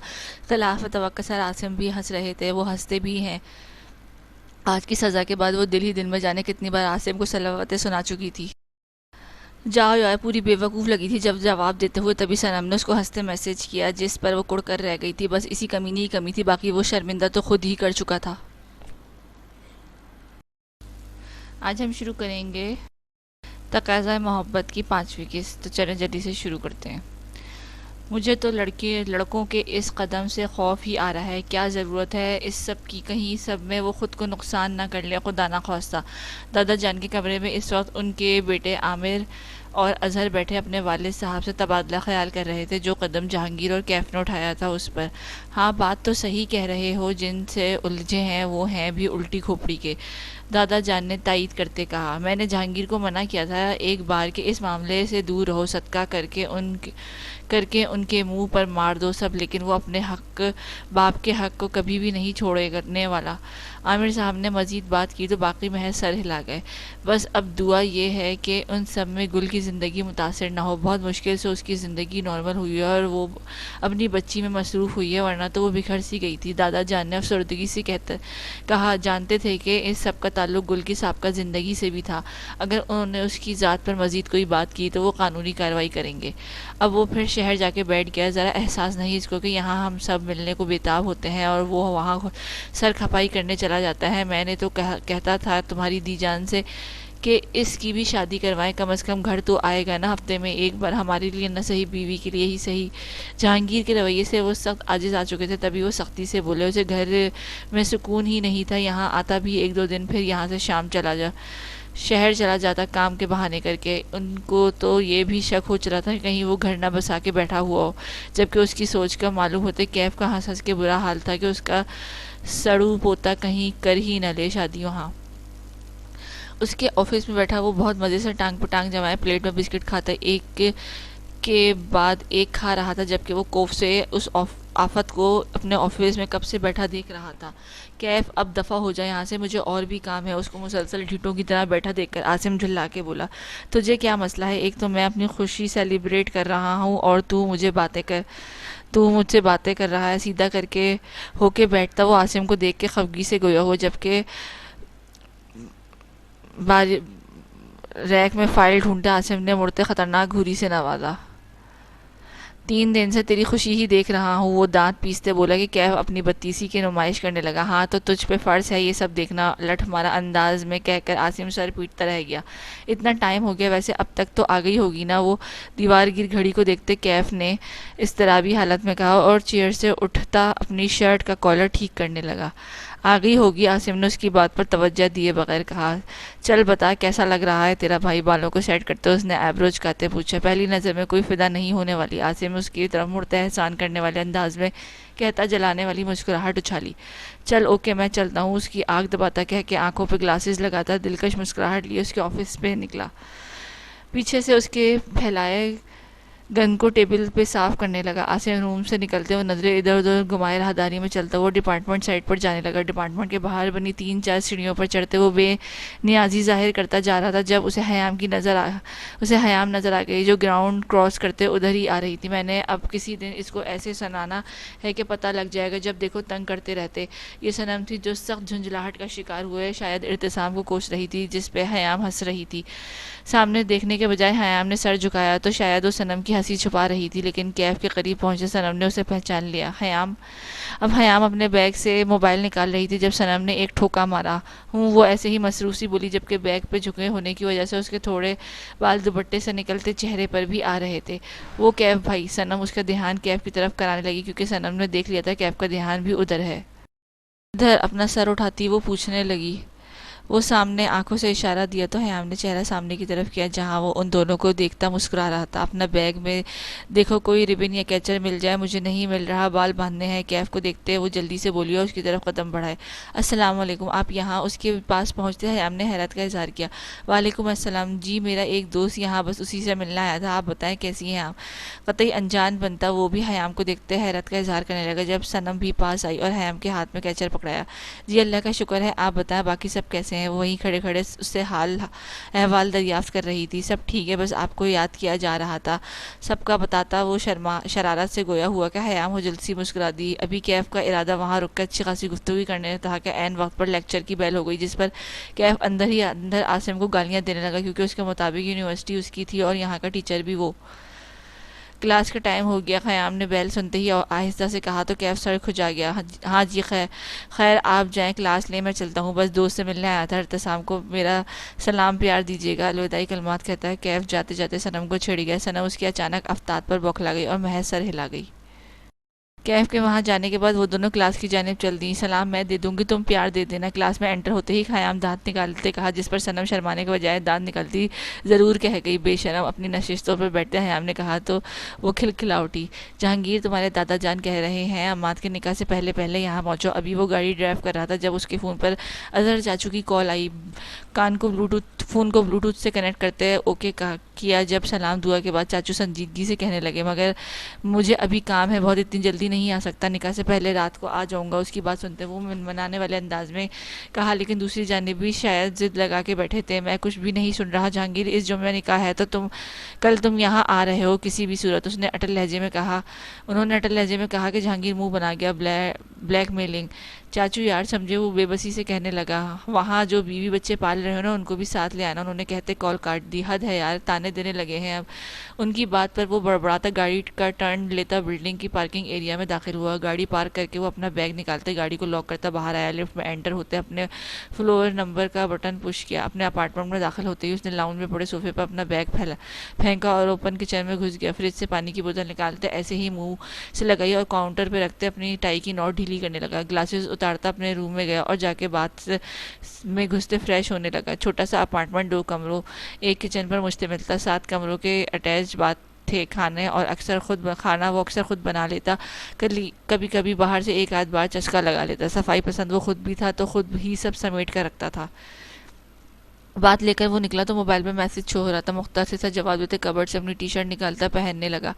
خلاف توقع سر عاصم بھی ہنس رہے تھے، وہ ہنستے بھی ہیں۔ آج کی سزا کے بعد وہ دل ہی دل میں جانے کتنی بار عاصم کو صلواتیں سنا چکی تھی۔ جاؤ یار پوری بے وقوف لگی تھی جب جواب دیتے ہوئے، تبھی صنم نے اس کو ہنستے میسج کیا، جس پر وہ کڑ کر رہ گئی تھی۔ بس اسی کمینی کی کمی تھی، باقی وہ شرمندہ تو خود ہی کر چکا تھا۔ آج ہم شروع کریں گے تقاضۂ محبت کی 5ویں قسط، تو چلیں جلدی سے شروع کرتے ہیں۔ مجھے تو لڑکوں کے اس قدم سے خوف ہی آ رہا ہے، کیا ضرورت ہے اس سب کی، کہیں سب میں وہ خود کو نقصان نہ کر لے، خدا نہ خواستہ۔ دادا جان کے کمرے میں اس وقت ان کے بیٹے عامر اور اظہر بیٹھے اپنے والد صاحب سے تبادلہ خیال کر رہے تھے، جو قدم جہانگیر اور کیف نے اٹھایا تھا اس پر۔ ہاں بات تو صحیح کہہ رہے ہو، جن سے الجھے ہیں وہ ہیں بھی الٹی کھوپڑی کے، دادا جان نے تائید کرتے کہا۔ میں نے جہانگیر کو منع کیا تھا ایک بار کہ اس معاملے سے دور رہو، صدقہ کر کے ان کے منہ پر مار دو سب، لیکن وہ اپنے باپ کے حق کو کبھی بھی نہیں چھوڑنے والا۔ عامر صاحب نے مزید بات کی تو باقی محض سر ہلا گئے۔ بس اب دعا یہ ہے کہ ان سب میں گل کی زندگی متاثر نہ ہو، بہت مشکل سے اس کی زندگی نارمل ہوئی ہے اور وہ اپنی بچی میں مصروف ہوئی ہے، ورنہ تو وہ بکھر سی گئی تھی۔ دادا جان نے افسردگی سے کہا، جانتے تھے کہ اس سب کا تعلق گل کی سابقہ زندگی سے بھی تھا، اگر انہوں نے اس کی ذات پر مزید کوئی بات کی تو وہ قانونی کارروائی کریں گے۔ اب وہ پھر شہر جا کے بیٹھ گیا، ذرا احساس نہیں اس کو کہ یہاں ہم سب ملنے کو بےتاب ہوتے ہیں اور وہ وہاں سر کھپائی کرنے چلا جاتا ہے۔ میں نے تو کہتا تھا تمہاری دی جان سے کہ اس کی بھی شادی کروائیں، کم از کم گھر تو آئے گا نا ہفتے میں ایک بار، ہمارے لیے نہ صحیح بیوی کے لیے ہی صحیح۔ جہانگیر کے رویے سے وہ سخت عاجز آ چکے تھے، تبھی وہ سختی سے بولے، اسے گھر میں سکون ہی نہیں تھا، یہاں آتا بھی 1-2 دن، پھر یہاں سے شہر چلا جاتا کام کے بہانے کر کے۔ ان کو تو یہ بھی شک ہو چلا تھا کہ کہیں وہ گھر نہ بسا کے بیٹھا ہوا ہو، جبکہ اس کی سوچ کا معلوم ہوتے کیف کا ہنس ہنس کے برا حال تھا کہ اس کا سڑو پوتا کہیں کر ہی نہ لے شادی وہاں۔ اس کے آفس میں بیٹھا وہ بہت مزے سے ٹانگ پہ ٹانگ جمائے پلیٹ میں بسکٹ کھاتا، ایک کے بعد ایک کھا رہا تھا، جبکہ وہ خوف سے اس آفت کو اپنے آفس میں کب سے بیٹھا دیکھ رہا تھا۔ کیف اب دفع ہو جائے یہاں سے، مجھے اور بھی کام ہے۔ اس کو مسلسل ڈھیٹوں کی طرح بیٹھا دیکھ کر عاصم جھلا کے بولا، تجھے کیا مسئلہ ہے؟ ایک تو میں اپنی خوشی سیلیبریٹ کر رہا ہوں اور تو مجھ سے باتیں کر رہا ہے۔ سیدھا کر کے ہو کے بیٹھتا وہ عاصم کو دیکھ کے خفگی سے گویا ہوا، جبکہ ریک میں فائل ڈھونڈتے عاصم نے مڑتے خطرناک گھوری سے نوازا۔ 3 دن سے تیری خوشی ہی دیکھ رہا ہوں، وہ دانت پیستے بولا کہ کیف اپنی بدتیسی کی نمائش کرنے لگا۔ ہاں تو تجھ پہ فرض ہے یہ سب دیکھنا، لٹھ مارا انداز میں کہہ کر عاصم سر پیٹتا رہ گیا۔ اتنا ٹائم ہو گیا، ویسے اب تک تو آ گئی ہوگی نا؟ وہ دیوار گیر گھڑی کو دیکھتے کیف نے اضطرابی حالت میں کہا اور چیئر سے اٹھتا اپنی شرٹ کا کالر ٹھیک کرنے لگا۔ آ گئی ہوگی، عاصم نے اس کی بات پر توجہ دیے بغیر کہا۔ چل بتا کیسا لگ رہا ہے تیرا بھائی؟ بالوں کو سیٹ کرتے اس نے ایبرو چکاتے پوچھا۔ پہلی نظر میں کوئی فدا نہیں ہونے والی، عاصم اس کی طرف مڑتے احسان کرنے والے انداز میں کہتا، جلانے والی مسکراہٹ اچھالی۔ چل اوکے میں چلتا ہوں، اس کی آنکھ دباتا کہہ کے آنکھوں پہ گلاسز لگاتا دلکش مسکراہٹ لیے اس کے آفس پہ نکلا۔ پیچھے سے اس کے پھیلائے گن کو ٹیبل پہ صاف کرنے لگا۔ عاصم روم سے نکلتے ہوئے نظریں ادھر ادھر گھمائے راہداری میں چلتا وہ ڈپارٹمنٹ سائٹ پر جانے لگا۔ ڈپارٹمنٹ کے باہر بنی 3-4 سیڑھیوں پر چڑھتے وہ بے نیازی ظاہر کرتا جا رہا تھا جب اسے حیام نظر آ گئی، جو گراؤنڈ کراس کرتے ادھر ہی آ رہی تھی۔ میں نے اب کسی دن اس کو ایسے سنانا ہے کہ پتہ لگ جائے گا، جب دیکھو تنگ کرتے رہتے۔ یہ صنم تھی جو سخت جھنجھلاہٹ کا شکار ہوئے شاید ارتسام کو کوس رہی تھی، جس پہ حیام ہنس رہی تھی۔ سامنے دیکھنے کے بجائے حیام نے سر جھکایا تو شاید وہ صنم کی ہنسی چھپا رہی تھی، لیکن کیف کے قریب پہنچے صنم نے اسے پہچان لیا۔ اب حیام اپنے بیگ سے موبائل نکال رہی تھی جب صنم نے ایک ٹھوکا مارا۔ وہ ایسے ہی مسروسی بولی، جبکہ بیگ پہ جھکے ہونے کی وجہ سے اس کے تھوڑے بال دوپٹے سے نکلتے چہرے پر بھی آ رہے تھے۔ وہ کیف بھائی؟ صنم اس کا دھیان کیف کی طرف کرانے لگی، کیونکہ صنم نے دیکھ لیا تھا کیف کا دھیان بھی ادھر ہے۔ ادھر اپنا سر اٹھاتی وہ پوچھنے لگی۔ وہ سامنے آنکھوں سے اشارہ دیا تو حیام نے چہرہ سامنے کی طرف کیا، جہاں وہ ان دونوں کو دیکھتا مسکرا رہا تھا۔ اپنا بیگ میں دیکھو کوئی ربن یا کیچر مل جائے، مجھے نہیں مل رہا، بال باندھنے ہیں۔ کیف کو دیکھتے وہ جلدی سے بولی اور اس کی طرف قدم بڑھائے۔ السلام علیکم، آپ یہاں؟ اس کے پاس پہنچتے حیام نے حیرت کا اظہار کیا۔ وعلیکم السلام جی، میرا ایک دوست یہاں، بس اسی سے ملنا آیا تھا۔ آپ بتائیں کیسی ہیں آپ؟ قطعی انجان بنتا وہ بھی حیام کو دیکھتے حیرت کا اظہار کرنے لگا جب صنم بھی پاس آئی اور حیام کے ہاتھ میں کیچر پکڑایا۔ جی اللہ کا شکر ہے، آپ بتائیں باقی سب کیسے ہیں؟ وہیں کھڑے کھڑے اس سے حال احوال دریافت کر رہی تھی۔ سب ٹھیک ہے، بس آپ کو یاد کیا جا رہا تھا، سب کا بتاتا وہ شرارت سے گویا ہوا کہ حیام ہو جلد سی مسکرا دی۔ ابھی کیف کا ارادہ وہاں رک کر اچھی خاصی گفتگو کرنے تھا کہ عین وقت پر لیکچر کی بیل ہو گئی، جس پر کیف اندر ہی اندر عاصم کو گالیاں دینے لگا، کیونکہ اس کے مطابق یونیورسٹی اس کی تھی اور یہاں کا ٹیچر بھی وہ۔ کلاس کا ٹائم ہو گیا، خیام نے بیل سنتے ہی آہستہ سے کہا تو کیف سر کھجا گیا۔ ہاں جی خیر آپ جائیں کلاس لیں، میں چلتا ہوں، بس دوست سے ملنے آیا تھا، ارتسام کو میرا سلام پیار دیجیے گا۔ الوداعی کلمات کہتا ہے کیف جاتے جاتے صنم کو چھیڑ گیا۔ صنم اس کی اچانک افتاد پر بوکھلا گئی اور محض سر ہلا گئی۔ کیف کے وہاں جانے کے بعد وہ دونوں کلاس کی جانب چل دیں۔ سلام میں دے دوں گی، تم پیار دے دینا۔ کلاس میں انٹر ہوتے ہی خیام دانت نکالتے کہا، جس پر صنم شرمانے کے بجائے دانت نکالتی ضرور کہہ گئی۔ بے شرم، اپنی نشستوں پر بیٹھتے حیام نے کہا تو وہ کھلکھلا اٹھی۔ جہانگیر تمہارے دادا جان کہہ رہے ہیں اماد کے نکاح سے پہلے پہلے یہاں پہنچو۔ ابھی وہ گاڑی ڈرائیو کر رہا تھا جب اس کے فون پر اظہر چاچو کی کال آئی۔ فون کو بلوٹوتھ سے کنیکٹ کرتے اوکے کیا جب سلام دعا کے بعد چاچو سنجیدگی سے کہنے لگے، مگر مجھے ابھی کام ہے بہت، اتنی جلدی نہیں آ سکتا، نکاح سے پہلے رات کو آ جاؤں گا۔ اس کی بات سنتے وہ منانے والے انداز میں کہا، لیکن دوسری جانب بھی شاید ضد لگا کے بیٹھے تھے۔ میں کچھ بھی نہیں سن رہا جہانگیر، اس جمعہ نکاح ہے تو کل تم یہاں آ رہے ہو کسی بھی صورت؟ انہوں نے اٹل لہجے میں کہا کہ جہانگیر منہ بنا گیا۔ Black mailing? چاچو یار سمجھے، وہ بے بسی سے کہنے لگا، وہاں جو بیوی بچے پال رہے ہو نا ان کو بھی ساتھ لے آنا۔ انہوں نے کہتے کال کاٹ دی۔ حد ہے یار، تانے دینے لگے ہیں اب۔ ان کی بات پر وہ بڑبڑاتا گاڑی کا ٹرن لیتا بلڈنگ کی پارکنگ ایریا میں داخل ہوا۔ گاڑی پارک کر کے وہ اپنا بیگ نکالتے گاڑی کو لاک کرتا باہر آیا۔ لفٹ میں انٹر ہوتے اپنے فلور نمبر کا بٹن پش کیا۔ اپنے اپارٹمنٹ میں داخل ہوتے ہی اس نے لاؤنج میں پڑے صوفے پر اپنا بیگ پھینکا اور اوپن کچن میں گھس گیا۔ فریج سے پانی کی بوتل نکالتے ایسے ہی منہ سے لگائی اور کاؤنٹر پہ رکھتے اپنی ٹائی کی نوٹ ڈھیلی کرنے لگا۔ گلاسز اتارتا اپنے روم میں گیا اور جا کے باتھ میں گھستے فریش ہونے لگا۔ چھوٹا سا اپارٹمنٹ 2 کمروں ایک کچن پر مشتمل تھا۔ 7 کمروں کے اٹیچ باتھ تھے۔ کھانا وہ اکثر خود بنا لیتا، کبھی کبھی باہر سے ایک آدھ بار چسکا لگا لیتا۔ صفائی پسند وہ خود بھی تھا تو خود ہی سب سمیٹ کر رکھتا تھا۔ بات لے کر وہ نکلا تو موبائل پہ میسج شو ہو رہا تھا۔ مختصر سا جواب دیتے کبرڈ سے اپنی ٹی شرٹ نکالتا پہننے لگا۔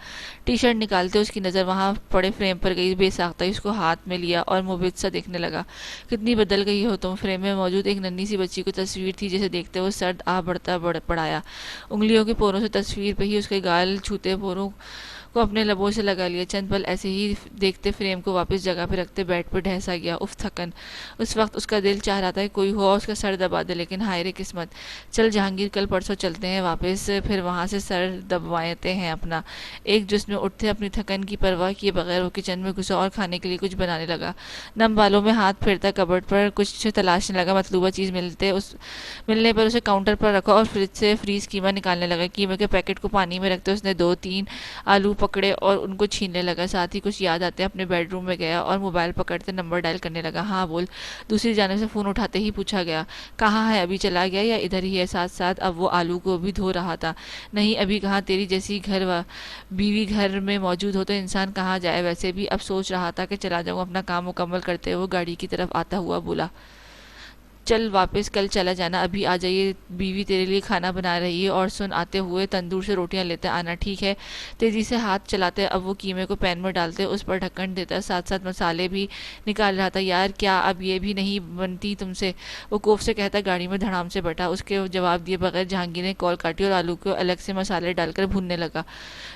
ٹی شرٹ نکالتے اس کی نظر وہاں پڑے فریم پر گئی، بے ساختہ اس کو ہاتھ میں لیا اور مبہت سا دیکھنے لگا۔ کتنی بدل گئی ہو تم۔ فریم میں موجود ایک ننھی سی بچی کو تصویر تھی جسے دیکھتے وہ سرد آہ بڑھتا پڑایا۔ انگلیوں کے پوروں سے تصویر پہ ہی اس کے گال چھوتے پوروں کو اپنے لبوں سے لگا لیا۔ چند پل ایسے ہی دیکھتے فریم کو واپس جگہ پہ رکھتے بیڈ پہ ڈھیسا گیا۔ اف تھکن۔ اس وقت اس کا دل چاہ رہا تھا کوئی ہوا اس کا سر دبا دے، لیکن ہائے رے قسمت۔ چل جہانگیر کل پرسوں چلتے ہیں واپس، پھر وہاں سے سر دبواتے ہیں اپنا۔ ایک جس میں اٹھتے اپنی تھکن کی پرواہ کیے بغیر وہ کچن میں گھسا اور کھانے کے لیے کچھ بنانے لگا۔ نم بالوں میں ہاتھ پھیرتا کبرڈ پر کچھ تلاشنے لگا۔ مطلوبہ چیز ملنے پر اسے کاؤنٹر پر رکھا اور فریج سے فریز قیمہ نکالنے لگا۔ قیمے کے پیکٹ کو پانی میں رکھتے اس نے 2-3 آلو پکڑے اور ان کو چھیننے لگا۔ ساتھ ہی کچھ یاد آتے اپنے بیڈ روم میں گیا اور موبائل پکڑتے نمبر ڈائل کرنے لگا۔ ہاں بول۔ دوسری جانب سے فون اٹھاتے ہی پوچھا گیا، کہاں ہے؟ ابھی چلا گیا یا ادھر ہی ہے؟ ساتھ ساتھ اب وہ آلو کو بھی دھو رہا تھا۔ نہیں ابھی کہاں، تیری جیسی بیوی گھر میں موجود ہو تو انسان کہاں جائے؟ ویسے بھی اب سوچ رہا تھا کہ چلا جاؤں۔ اپنا کام مکمل کرتے وہ گاڑی کی طرف آتا ہوا بولا، چل واپس کل چلا جانا، ابھی آ جائیے، بیوی تیرے لیے کھانا بنا رہی ہے، اور سن آتے ہوئے تندور سے روٹیاں لیتے آنا، ٹھیک ہے؟ تیزی سے ہاتھ چلاتے اب وہ قیمے کو پین میں ڈالتے اس پر ڈھکن دیتا، ساتھ ساتھ مسالے بھی نکال رہا تھا۔ یار کیا اب یہ بھی نہیں بنتی تم سے؟ وہ کوف سے کہتا گاڑی میں دھڑام سے بیٹھا۔ اس کے جواب دیے بغیر جہانگیر نے کال کاٹی اور آلو کو الگ سے مسالے ڈال کر بھوننے لگا۔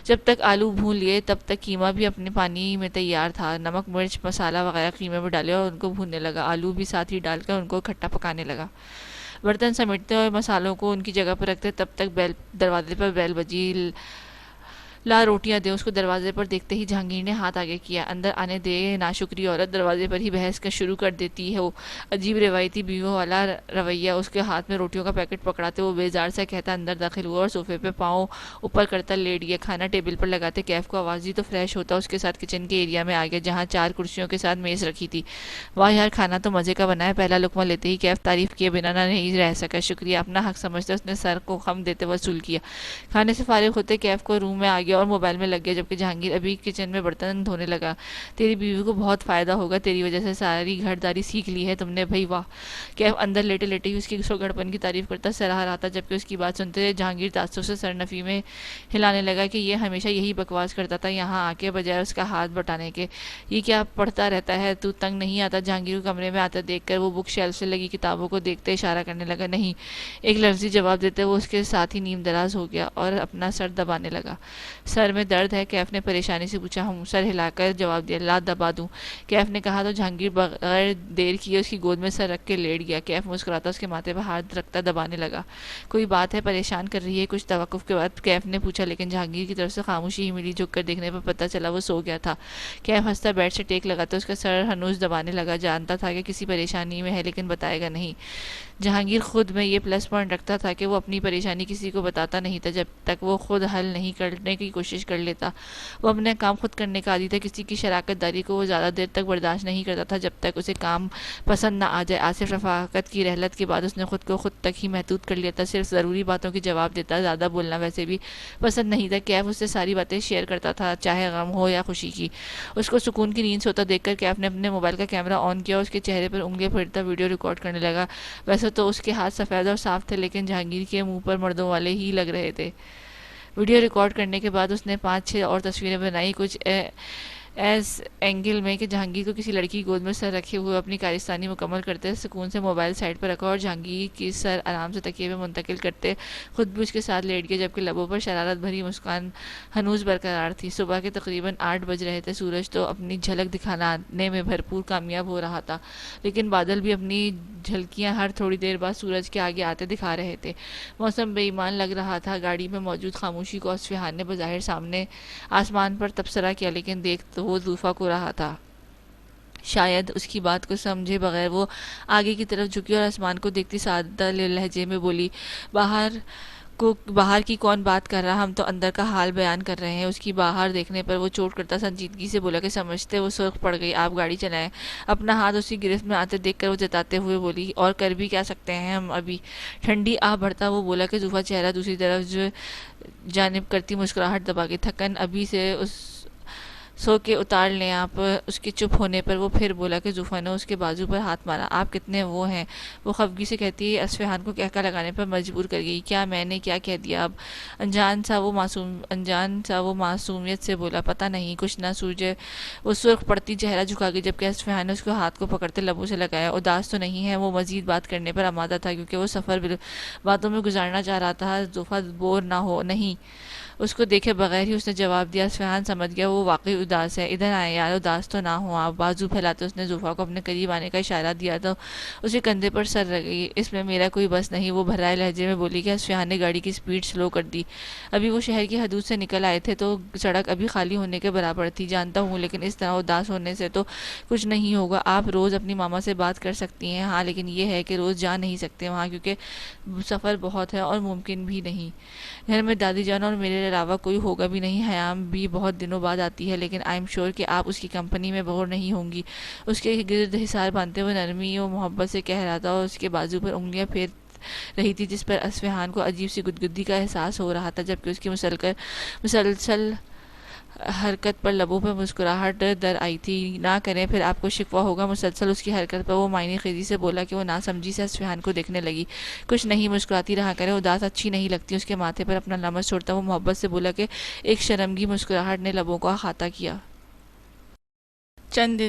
جب تک آلو بھون لیے تب تک قیمہ بھی اپنے پانی میں تیار تھا۔ نمک مرچ مسالہ وغیرہ قیمے میں ڈالے اور ان کو بھوننے لگا۔ آلو بھی ساتھ ہی ڈال کر ان کو اکٹھا پکانے لگا۔ برتن سمیٹتے اور مسالوں کو ان کی جگہ پر رکھتے تب تک دروازے پر بیل بجی۔ لا روٹیاں دے۔ اس کو دروازے پر دیکھتے ہی جہانگیر نے ہاتھ آگے کیا، اندر آنے دے ناشکری عورت، دروازے پر ہی بحث کا شروع کر دیتی ہے وہ۔ عجیب روایتی بیویوں والا رویہ۔ اس کے ہاتھ میں روٹیوں کا پیکٹ پکڑاتے وہ بیزار سے کہتا اندر داخل ہوا اور صوفے پہ پاؤں اوپر کرتا لیٹ گیا۔ کھانا ٹیبل پر لگاتے کیف کو آواز دی تو فریش ہوتا اس کے ساتھ کچن کے ایریا میں آ گیا جہاں 4 کرسیوں کے ساتھ میز رکھی تھی۔ واہ یار کھانا تو مزے کا بنا ہے۔ پہلا لقمہ لیتے ہی کیف تعریف کیے بنا نہ نہیں رہ سکا۔ شکریہ، اپنا حق سمجھتے اس نے سر کو خم دیتے وصول کیا۔ کھانے سے فارغ ہوتے کیف کو روم میں آ گیا اور موبائل میں لگ گیا، جبکہ جہانگیر ابھی کچن میں برتن دھونے لگا۔ تیری بیوی کو بہت فائدہ ہوگا، تیری وجہ سے ساری گھرداری سیکھ لی ہے تم نے بھائی، واہ۔ کیف اندر لیٹے لیٹے ہی اس کی سوگڑپن کی تعریف کرتا سراہ رہا تھا، جبکہ اس کی بات سنتے جہانگیر تعصب سے سر نفی میں ہلانے لگا کہ یہ ہمیشہ یہی بکواس کرتا تھا یہاں آ کے، بجائے اس کا ہاتھ بٹانے کے۔ یہ کیا پڑھتا رہتا ہے تو تنگ نہیں آتا؟ جہانگیر کو کمرے میں آتا دیکھ کر وہ بک شیلف سے لگی کتابوں کو دیکھتے اشارہ کرنے لگا۔ نہیں، ایک لفظی جواب دیتے وہ اس کے ساتھ ہی نیم دراز ہو گیا اور اپنا سر دبانے لگا۔ سر میں درد ہے؟ کیف نے پریشانی سے پوچھا۔ ہوں، سر ہلا کر جواب دیا۔ لا دبا دوں؟ کیف نے کہا تو جہانگیر بغیر دیر کیے اس کی گود میں سر رکھ کے لیٹ گیا۔ کیف مسکراتا اس کے ماتھے پر ہاتھ رکھتا دبانے لگا۔ کوئی بات ہے؟ پریشان کر رہی ہے؟ کچھ توقف کے بعد کیف نے پوچھا، لیکن جہانگیر کی طرف سے خاموشی ہی ملی۔ جھک کر دیکھنے پر پتہ چلا وہ سو گیا تھا۔ کیف ہنستا بیٹھ سے ٹیک لگاتا اس کا سر ہنوز دبانے لگا، جانتا تھا کہ کسی پریشانی میں ہے لیکن بتائے گا نہیں۔ جہانگیر خود میں یہ پلس پوائنٹ رکھتا تھا کہ وہ اپنی پریشانی کسی کو بتاتا نہیں تھا جب تک وہ خود حل نہیں کرنے کی کوشش کر لیتا۔ وہ اپنے کام خود کرنے کا عادی تھا، کسی کی شراکت داری کو وہ زیادہ دیر تک برداشت نہیں کرتا تھا جب تک اسے کام پسند نہ آ جائے۔ آصف رفاقت کی رحلت کے بعد اس نے خود کو خود تک ہی محدود کر لیا تھا، صرف ضروری باتوں کی جواب دیتا، زیادہ بولنا ویسے بھی پسند نہیں تھا۔ کیف اس سے ساری باتیں شیئر کرتا تھا، چاہے غم ہو یا خوشی کی۔ اس کو سکون کی نیند سوتا دیکھ کر کیف نے اپنے موبائل کا کیمرہ آن کیا اور اس کے چہرے پر انگلیاں پھیرتا ویڈیو ریکارڈ کرنے لگا۔ ویسے تو اس کے ہاتھ سفید اور صاف تھے لیکن جہانگیر کے منہ پر مردوں والے ہی لگ رہے تھے۔ ویڈیو ریکارڈ کرنے کے بعد اس نے 5-6 اور تصویریں بنائی، کچھ ایس اینگل میں کہ جہانگیر کو کسی لڑکی کی گود میں سر رکھے ہوئے اپنی کارستانی مکمل کرتے سکون سے موبائل سائڈ پر رکھا اور جہانگیر کی سر آرام سے تکیے میں منتقل کرتے خود بھی اس کے ساتھ لیٹ گیا، جبکہ لبوں پر شرارت بھری مسکان ہنوز برقرار تھی۔ صبح کے تقریباً 8 بج رہے تھے۔ سورج تو اپنی جھلک دکھانے میں بھرپور کامیاب ہو رہا تھا، لیکن بادل بھی اپنی جھلکیاں ہر تھوڑی دیر بعد سورج کے آگے آتے دکھا رہے تھے۔ موسم بے ایمان لگ رہا تھا۔ گاڑی میں موجود خاموشی کو اصفہان نے بظاہر سامنے آسمان پر تبصرہ کیا، لیکن دیکھ تو وہ زوفا کو رہا تھا۔ شاید اس کی بات کو سمجھے بغیر وہ آگے کی طرف جھکی اور آسمان کو دیکھتی سادہ لہجے میں بولی، باہر کی کون بات کر رہا، ہم تو اندر کا حال بیان کر رہے ہیں۔ اس کی باہر دیکھنے پر وہ چوٹ کرتا سنجیدگی سے بولا کہ سمجھتے وہ سرخ پڑ گئی، آپ گاڑی چلائیں۔ اپنا ہاتھ اس کی گرفت میں آتے دیکھ کر وہ جتاتے ہوئے بولی، اور کر بھی کیا سکتے ہیں ہم ابھی۔ ٹھنڈی آہ بڑھتا وہ بولا کہ زوفا چہرہ دوسری طرف جانب کرتی مسکراہٹ دبا کے، تھکن ابھی سے اس سو کے اتار لیں آپ۔ اس کے چپ ہونے پر وہ پھر بولا کہ زوفا نے اس کے بازو پر ہاتھ مارا۔ آپ کتنے وہ ہیں؟ وہ خفگی سے کہتی ہے، اصفہان کو کہکا لگانے پر مجبور کر گئی۔ کیا میں نے کیا کہہ دیا اب؟ انجان سا وہ معصومیت سے بولا، پتہ نہیں، کچھ نہ سوجے۔ وہ سرخ پڑتی چہرہ جھکا گئی، جبکہ اصفہان نے اس کو ہاتھ کو پکڑتے لبوں سے لگایا۔ اداس تو نہیں ہے؟ وہ مزید بات کرنے پر آمادہ تھا، کیونکہ وہ سفر باتوں میں گزارنا چاہ رہا تھا۔ زوفا بور نہ ہو۔ نہیں، اس کو دیکھے بغیر ہی اس نے جواب دیا۔ اصفہان سمجھ گیا وہ واقعی اداس ہے۔ ادھر آئیں یار، اداس تو نہ ہو آپ۔ بازو پھیلاتے اس نے زوفا کو اپنے قریب آنے کا اشارہ دیا تو اس کے کندھے پر سر رکھ گئی۔ اس میں میرا کوئی بس نہیں، وہ بھرائے لہجے میں بولی کہ اصفہان نے گاڑی کی سپیڈ سلو کر دی۔ ابھی وہ شہر کی حدود سے نکل آئے تھے تو سڑک ابھی خالی ہونے کے برابر تھی۔ جانتا ہوں، لیکن اس طرح اداس ہونے سے تو کچھ نہیں ہوگا۔ آپ روز اپنی ماما سے بات کر سکتی ہیں، ہاں، لیکن یہ ہے کہ روز جا نہیں سکتے وہاں، کیونکہ سفر بہت ہے اور ممکن بھی نہیں۔ گھر میں دادی جان اور میرے علاوہ کوئی ہوگا بھی نہیں۔ حیام بھی بہت دنوں بعد آتی ہے، لیکن آئی ایم شیور کہ آپ اس کی کمپنی میں بور نہیں ہوں گی۔ اس کے گرد حصار باندھتے ہوئے نرمی و محبت سے کہہ رہا تھا اور اس کے بازو پر انگلیاں پھیر رہی تھی، جس پر اصفہان کو عجیب سی گدگدی کا احساس ہو رہا تھا، جبکہ اس کی مسلسل حرکت پر لبوں پر مسکراہٹ در آئی تھی۔ نہ کریں، پھر آپ کو شکوہ ہوگا۔ مسلسل اس کی حرکت پر وہ معنی خیزی سے بولا کہ وہ ناسمجھی سے اصفہان کو دیکھنے لگی۔ کچھ نہیں، مسکراتی رہا کریں، اداس اچھی نہیں لگتی۔ اس کے ماتھے پر اپنا لمس چھوڑتا وہ محبت سے بولا کہ ایک شرمگی مسکراہٹ نے لبوں کو احاطہ کیا۔ چند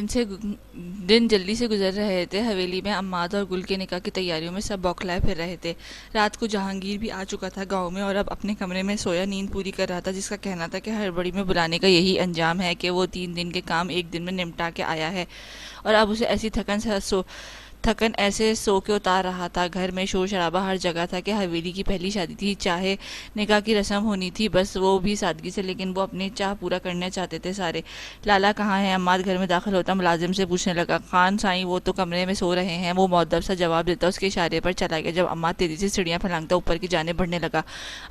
دن جلدی سے گزر رہے تھے۔ حویلی میں عماد اور گل کے نکاح کی تیاریوں میں سب بوکھلائے پھر رہے تھے۔ رات کو جہانگیر بھی آ چکا تھا گاؤں میں اور اب اپنے کمرے میں سویا نیند پوری کر رہا تھا، جس کا کہنا تھا کہ ہڑبڑی میں بلانے کا یہی انجام ہے کہ وہ 3 دن کے کام ایک دن میں نمٹا کے آیا ہے، اور اب اسے ایسی تھکن ایسے سو کے اتار رہا تھا۔ گھر میں شور شرابہ ہر جگہ تھا کہ حویلی کی پہلی شادی تھی، چاہے نکاح کی رسم ہونی تھی، بس وہ بھی سادگی سے، لیکن وہ اپنی چاہ پورا کرنا چاہتے تھے سارے۔ لالا کہاں ہے؟ عماد گھر میں داخل ہوتا ملازم سے پوچھنے لگا۔ خان سائیں، وہ تو کمرے میں سو رہے ہیں، وہ مؤدب سا جواب دیتا اس کے اشارے پر چلا گیا، جب عماد تیزی سے سیڑھیاں پھلانگتا اوپر کی جانب بڑھنے لگا۔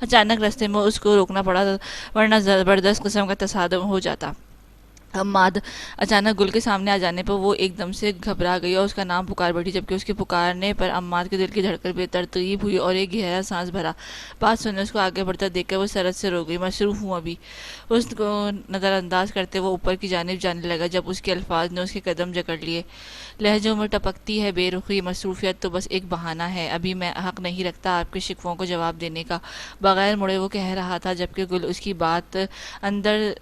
اچانک راستے میں اس کو روکنا پڑا، ورنہ زبردست قسم کا تصادم ہو جاتا۔ عماد اچانک گل کے سامنے آ جانے پر وہ ایک دم سے گھبرا گئی اور اس کا نام پکار بیٹھی، جبکہ اس کے پکارنے پر عماد کے دل کی دھڑکن بے ترتیب ہوئی اور ایک گہرا سانس بھرا۔ بات سننے اس کو آگے بڑھتا دیکھ کر وہ سرعت سے رو گئی۔ مصروف ہوں ابھی، اس کو نظر انداز کرتے وہ اوپر کی جانب جانے لگا، جب اس کے الفاظ نے اس کے قدم جکڑ لیے۔ لہجوں میں ٹپکتی ہے بے رخی، مصروفیت تو بس ایک بہانہ ہے، ابھی میں حق نہیں رکھتا آپ کے شکووں کو جواب دینے کا، بغیر مڑے وہ کہہ رہا تھا، جبکہ گل اس کی بات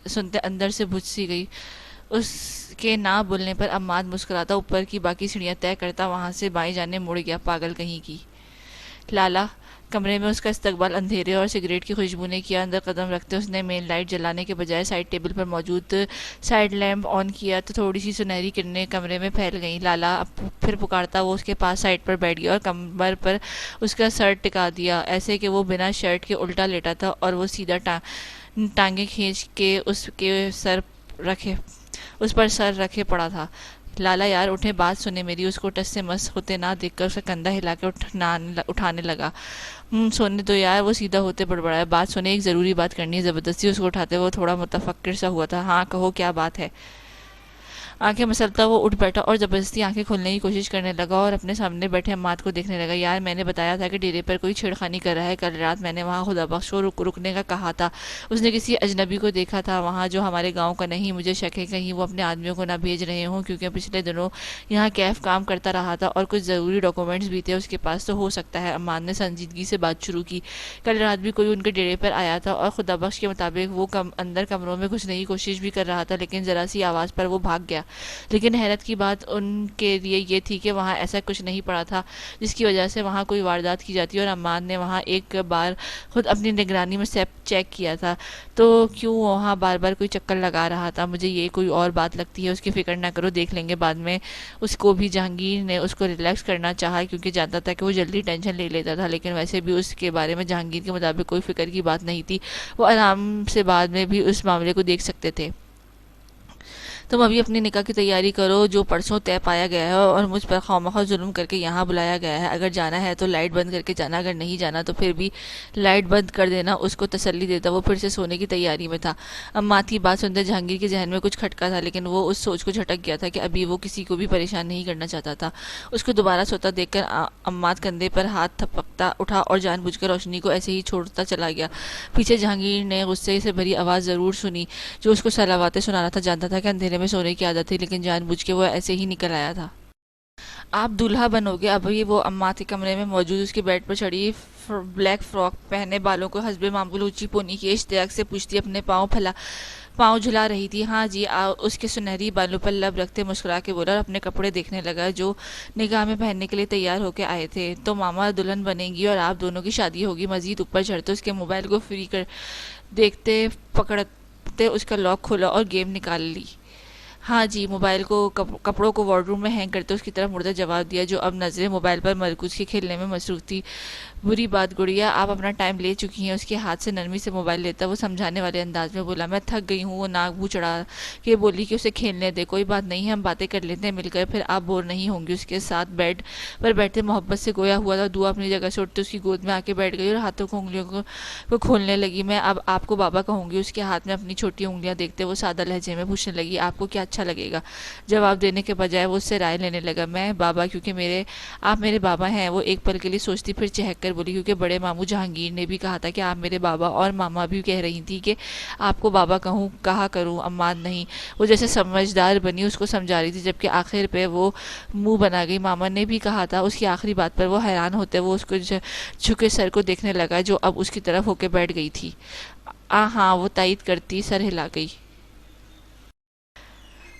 سنتے اندر سے بجھ سی گئی۔ اس کے نہ بولنے پر عماد مسکراتا اوپر کی باقی سیڑھیاں طے کرتا وہاں سے بائیں جانب مڑ گیا۔ پاگل کہیں کی! لالا! کمرے میں اس کا استقبال اندھیرے اور سگریٹ کی خوشبو نے کیا۔ اندر قدم رکھتے اس نے مین لائٹ جلانے کے بجائے سائڈ ٹیبل پر موجود سائڈ لیمپ آن کیا تو تھوڑی سی سنہری کرنیں کمرے میں پھیل گئیں۔ لالا! پھر پکارتا وہ اس کے پاس سائڈ پر بیٹھ گیا اور کمر پر اس کا سر ٹکا دیا، ایسے کہ وہ بنا شرٹ کے الٹا لیٹا تھا اور وہ سیدھا ٹانگیں کھینچ کے اس پر سر رکھے پڑا تھا۔ لالا یار اٹھیں، بات سنیں میری۔ اس کو ٹس سے مس ہوتے نہ دیکھ کر اس کا کندھا ہلا کے اٹھانے لگا۔ سونے دو یار، وہ سیدھا ہوتے بڑبڑایا۔ بات سنیں، ایک ضروری بات کرنی ہے۔ زبردستی اس کو اٹھاتے وہ تھوڑا متفکر سا ہوا تھا۔ ہاں کہو، کیا بات ہے؟ آنکھیں مسلتا وہ اٹھ بیٹھا اور زبردستی آنکھیں کھولنے کی کوشش کرنے لگا اور اپنے سامنے بیٹھے عماد کو دیکھنے لگا۔ یار میں نے بتایا تھا کہ ڈیرے پر کوئی چھیڑخانی کر رہا ہے، کل رات میں نے وہاں خدا بخش کو رکنے کا کہا تھا۔ اس نے کسی اجنبی کو دیکھا تھا وہاں جو ہمارے گاؤں کا نہیں۔ مجھے شک ہے کہیں وہ اپنے آدمیوں کو نہ بھیج رہے ہوں، کیونکہ پچھلے دنوں یہاں کیف کام کرتا رہا تھا اور کچھ ضروری ڈاکومنٹس بھی تھے اس کے پاس، تو ہو سکتا ہے۔ عماد نے سنجیدگی سے بات شروع کی۔ کل رات بھی کوئی ان کے ڈیرے پر آیا تھا اور خدا بخش کے مطابق وہ اندر کمروں میں گھسنے کی کوشش بھی کر رہا تھا، لیکن ذرا سی آواز پر وہ بھاگ گیا۔ لیکن حیرت کی بات ان کے لیے یہ تھی کہ وہاں ایسا کچھ نہیں پڑا تھا جس کی وجہ سے وہاں کوئی واردات کی جاتی، اور عماد نے وہاں ایک بار خود اپنی نگرانی میں چیک کیا تھا، تو کیوں وہاں بار بار کوئی چکر لگا رہا تھا؟ مجھے یہ کوئی اور بات لگتی ہے۔ اس کی فکر نہ کرو، دیکھ لیں گے بعد میں۔ اس کو بھی جہانگیر نے اس کو ریلیکس کرنا چاہا، کیونکہ جانتا تھا کہ وہ جلدی ٹینشن لے لیتا تھا، لیکن ویسے بھی اس کے بارے میں جہانگیر کے مطابق کوئی فکر کی بات نہیں تھی۔ وہ آرام سے بعد میں بھی اس معاملے کو دیکھ سکتے تھے۔ تم ابھی اپنی نکاح کی تیاری کرو جو پرسوں طے پایا گیا ہے، اور مجھ پر خواہ ظلم کر کے یہاں بلایا گیا ہے۔ اگر جانا ہے تو لائٹ بند کر کے جانا، اگر نہیں جانا تو پھر بھی لائٹ بند کر دینا۔ اس کو تسلی دیتا وہ پھر سے سونے کی تیاری میں تھا۔ عماد کی بات سنتے جہانگیر کے ذہن میں کچھ کھٹکا تھا، لیکن وہ اس سوچ کو جھٹک گیا تھا کہ ابھی وہ کسی کو بھی پریشان نہیں کرنا چاہتا تھا۔ اس کو دوبارہ سوتا دیکھ کر عماد کندھے پر ہاتھ چمکتا اٹھا اور جان بوجھ کر روشنی کو ایسے ہی چھوڑتا چلا گیا۔ پیچھے جہانگیر نے غصے سے بھری آواز ضرور سنی جو اس کو سلاواتیں سنا رہا تھا۔ جانتا تھا کہ اندھیرے میں سونے کی عادت تھی، لیکن جان بوجھ کے وہ ایسے ہی نکل آیا تھا۔ آپ دولہا بنو گے؟ ابھی وہ اماں کے کمرے میں موجود اس کے بیڈ پر چڑھی بلیک فراک پہنے، بالوں کو حسب معمول اونچی پونی کی اشتیاق سے پوچھتی اپنے پاؤں جھلا رہی تھی۔ ہاں جی، اس کے سنہری بالوں پر لب رکھتے مسکرا کے بولا اور اپنے کپڑے دیکھنے لگا جو نگاہ میں پہننے کے لیے تیار ہو کے آئے تھے۔ تو ماما دلہن بنے گی اور آپ دونوں کی شادی ہوگی۔ مزید اوپر چڑھتے اس کے موبائل کو فری کر دیکھتے پکڑتے اس کا لاک کھولا اور گیم نکال لی۔ ہاں جی، موبائل کو کپڑوں کو وارڈ روم میں ہینگ کرتے اس کی طرف مڑتا جواب دیا جو اب نظریں موبائل پر مرکوز کے کھیلنے میں مصروف تھی۔ بری بات گڑیا، آپ اپنا ٹائم لے چکی ہیں۔ اس کے ہاتھ سے نرمی سے موبائل لیتا وہ سمجھانے والے انداز میں بولا۔ میں تھک گئی ہوں۔ وہ ناک منہ چڑھا کے بولی کہ اسے کھیلنے دے۔ کوئی بات نہیں، ہم باتیں کر لیتے ہیں مل کر، پھر آپ بور نہیں ہوں گی۔ اس کے ساتھ بیڈ پر بیٹھتے محبت سے گویا ہوا تھا۔ دعا اپنی جگہ سے اٹھتے اس کی گود میں آ کے بیٹھ گئی اور ہاتھوں کو انگلیوں کو کھولنے لگی۔ میں اب آپ کو بابا کہوں گی۔ اس کے ہاتھ میں اپنی چھوٹی انگلیاں دیکھتے وہ سادہ لہجے میں پوچھنے لگی، آپ کو کیا اچھا لگے گا؟ جواب دینے کے بجائے وہ اس سے رائے لینے لگا۔ میں بابا، کیونکہ آپ میرے بابا ہیں۔ وہ ایک پل کے لیے سوچتی پھر چہک کر بولی، کیونکہ بڑے ماموں جہانگیر نے بھی کہا تھا کہ آپ میرے بابا، اور ماما بھی کہہ رہی تھی کہ آپ کو بابا کہا کروں، اماد نہیں۔ وہ جیسے سمجھدار بنی اس کو سمجھا رہی تھی، جبکہ آخر پہ وہ منہ بنا گئی۔ ماما نے بھی کہا تھا۔ اس کی آخری بات پر وہ حیران ہوتے وہ اس کو جھکے سر کو دیکھنے لگا جو اب اس کی طرف ہو کے بیٹھ گئی تھی۔ ہاں، وہ تائید کرتی سر ہلا گئی۔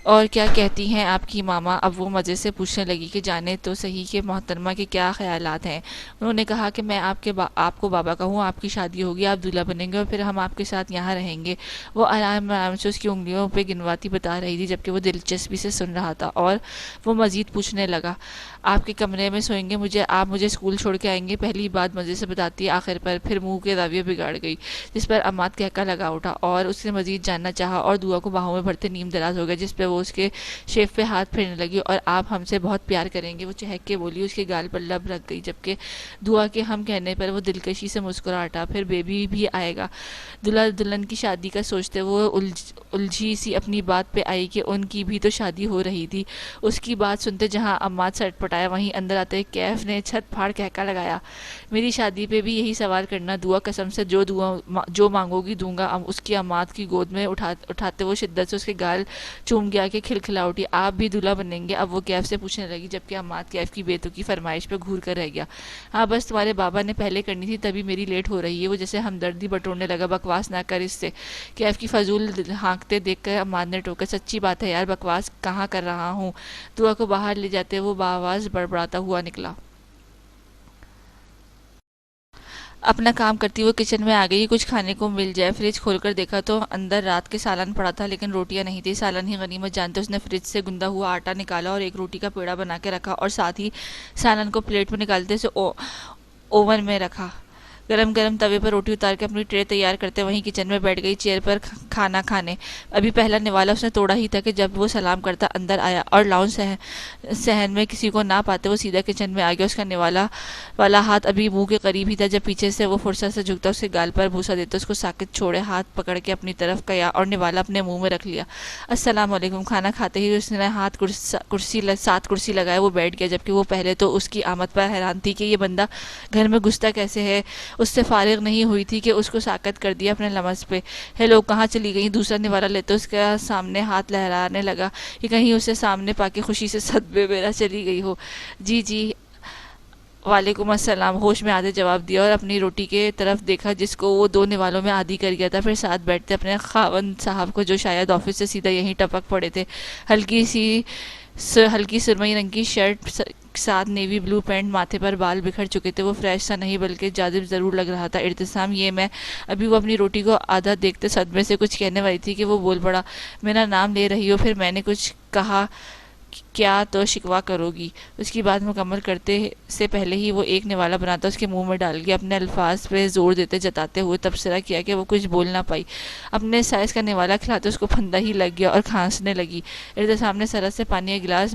اور کیا کہتی ہیں آپ کی ماما؟ اب وہ مزے سے پوچھنے لگی کہ جانے تو صحیح کہ محترمہ کے کیا خیالات ہیں۔ انہوں نے کہا کہ میں آپ کو بابا کہوں، آپ کی شادی ہوگی، آپ دولہا بنیں گے اور پھر ہم آپ کے ساتھ یہاں رہیں گے۔ وہ آرام سے اس کی انگلیوں پہ گنواتی بتا رہی تھی جبکہ وہ دلچسپی سے سن رہا تھا، اور وہ مزید پوچھنے لگا، آپ کے کمرے میں سوئیں گے؟ آپ مجھے اسکول چھوڑ کے آئیں گے؟ پہلی بات مزے سے بتاتی ہے آخر پر، پھر منہ کے زاویے بگاڑ گئی، جس پر اماد کہکا لگا اٹھا اور اس نے مزید جاننا چاہا اور دعا کو باہوں میں بھرتے نیم دراز ہو گیا، جس پہ وہ اس کے شیف پہ ہاتھ پھیرنے لگی۔ اور آپ ہم سے بہت پیار کریں گے؟ وہ چہک کے بولی۔ اس کے گال پر لب رکھ گئی، جبکہ دعا کے ہم کہنے پر وہ دلکشی سے مسکرا اٹھا، پھر بیبی بھی آئے گا؟ دلہا دلہن کی شادی کا سوچتے وہ الجھی سی اپنی بات پہ آئی کہ ان کی بھی تو شادی ہو رہی تھی۔ اس کی بات سنتے جہاں اماد سٹ پٹایا وہیں اندر آتے کیف نے چھت پھاڑ کہکا لگایا، میری شادی پہ بھی یہی سوال کرنا دعا؟ قسم سے جو مانگو گی دوں گا۔ اس کی اماد کی گود میں اٹھاتے وہ شدت سے اس کے گال چوم گیا کہ کھلکھلا اٹھی۔ آپ بھی دولہا بنیں گے؟ اب وہ کیف سے پوچھنے لگی، جبکہ اماد کیف کی بے تکی فرمائش پہ گھور کر رہ گیا۔ ہاں بس تمہارے بابا نے پہلے کرنی تھی، تبھی میری لیٹ ہو رہی ہے۔ وہ جیسے ہمدردی بٹورنے لگا، بکواس نہ کر اس سے۔ کیف کی فضول ہانکتے دیکھ کر اماد نے ٹوکا، سچی بات ہے یار، بکواس کہاں کر رہا ہوں۔ دعا کو باہر لے جاتے وہ بآواز بڑبڑاتا ہوا نکلا۔ اپنا کام کرتی وہ کچن میں آ گئی، کچھ کھانے کو مل جائے۔ فریج کھول کر دیکھا تو اندر رات کے سالن پڑا تھا، لیکن روٹیاں نہیں تھی۔ سالن ہی غنیمت جانتے اس نے فریج سے گندا ہوا آٹا نکالا اور ایک روٹی کا پیڑا بنا کے رکھا، اور ساتھ ہی سالن کو پلیٹ میں نکالتے اسے اوون میں رکھا۔ گرم گرم توے پر روٹی اتار کے اپنی ٹرے تیار کرتے وہیں کچن میں بیٹھ گئی چیئر پر کھانا کھانے۔ ابھی پہلا نوالا اس نے توڑا ہی تھا کہ جب وہ سلام کرتا اندر آیا، اور لاؤنج صحن میں کسی کو نہ پاتے وہ سیدھا کچن میں آ گیا۔ اس کا نوالا والا ہاتھ ابھی منہ کے قریب ہی تھا جب پیچھے سے وہ فرصت سے جھکتا اس کے گال پر بوسہ دیتا اس کو ساکت چھوڑے ہاتھ پکڑ کے اپنی طرف کیا اور نوالا اپنے منہ میں رکھ لیا۔ السلام علیکم۔ کھانا کھاتے ہی اس نے ہاتھ ساتھ کرسی لگائے وہ بیٹھ گیا، جبکہ وہ پہلے تو اس کی آمد پر حیران تھی کہ یہ بندہ گھر میں گھستا کیسے ہے۔ اس سے فارغ نہیں ہوئی تھی کہ اس کو ساکت کر دیا اپنے لمس پہ۔ ہیلو، کہاں چلی گئی؟ دوسرا نوالا لیتے اس کے سامنے ہاتھ لہرانے لگا کہ کہیں اسے سامنے پا کے خوشی سے صدبے میرا چلی گئی ہو۔ جی وعلیکم السلام، ہوش میں آدھے جواب دیا اور اپنی روٹی کے طرف دیکھا جس کو وہ دو نوالوں میں عادی کر گیا تھا۔ پھر ساتھ بیٹھتے اپنے خاوند صاحب کو جو شاید آفس سے سیدھا یہیں ٹپک پڑے تھے، ہلکی سرمئی رنگ کی شرٹ ساتھ نیوی بلو پینٹ، ماتھے پر بال بکھر چکے تھے۔ وہ فریش سا نہیں بلکہ جاذب ضرور لگ رہا تھا۔ ارتسام یہ میں ابھی وہ اپنی روٹی کو آدھا دیکھتے صدمے سے کچھ کہنے والی تھی کہ وہ بول پڑا، میرا نام لے رہی ہو؟ پھر میں نے کچھ کہا کیا تو شکوہ کرو گی؟ اس کی بات مکمل کرتے سے پہلے ہی وہ ایک نوالا بناتا اس کے منہ میں ڈال گیا، اپنے الفاظ پہ زور دیتے جتاتے ہوئے تبصرہ کیا کہ وہ کچھ بول نہ پائی۔ اپنے سائز کا نوالا کھلاتے اس کو پھندا ہی لگ گیا اور کھانسنے لگی۔ ارتسام نے سرس سے پانی کا گلاس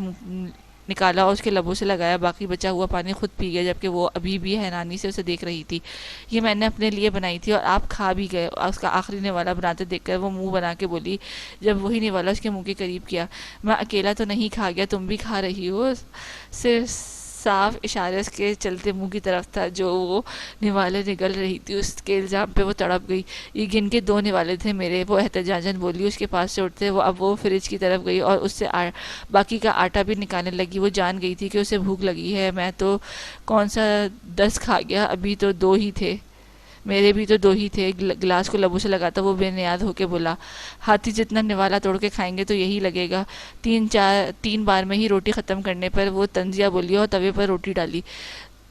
نکالا اور اس کے لبوں سے لگایا، باقی بچا ہوا پانی خود پی گیا، جبکہ وہ ابھی بھی حیرانی سے اسے دیکھ رہی تھی۔ یہ میں نے اپنے لیے بنائی تھی اور آپ کھا بھی گئے؟ اس کا آخری نوالا بناتے دیکھ کر وہ منہ بنا کے بولی، جب وہی نوالا اس کے منہ کے قریب کیا، میں اکیلا تو نہیں کھا گیا، تم بھی کھا رہی ہو؟ صاف اشارے اس کے چلتے منہ کی طرف تھا جو وہ نوالے نگل رہی تھی۔ اس کے الزام پہ وہ تڑپ گئی۔ یہ گن کے 2 نوالے تھے میرے، وہ احتجاجاً بولی۔ اس کے پاس سے اٹھتے وہ اب وہ فریج کی طرف گئی اور اس سے باقی کا آٹا بھی نکالنے لگی۔ وہ جان گئی تھی کہ اسے بھوک لگی ہے۔ میں تو کون سا 10 کھا گیا، ابھی تو 2 ہی تھے، میرے بھی تو 2 ہی تھے۔ گلاس کو لبوں سے لگاتا وہ بے نیاز ہو کے بولا، ہاتھی جتنا نوالا توڑ کے کھائیں گے تو یہی لگے گا۔ 3 بار میں ہی روٹی ختم کرنے پر وہ طنزیہ بولی اور توے پر روٹی ڈالی۔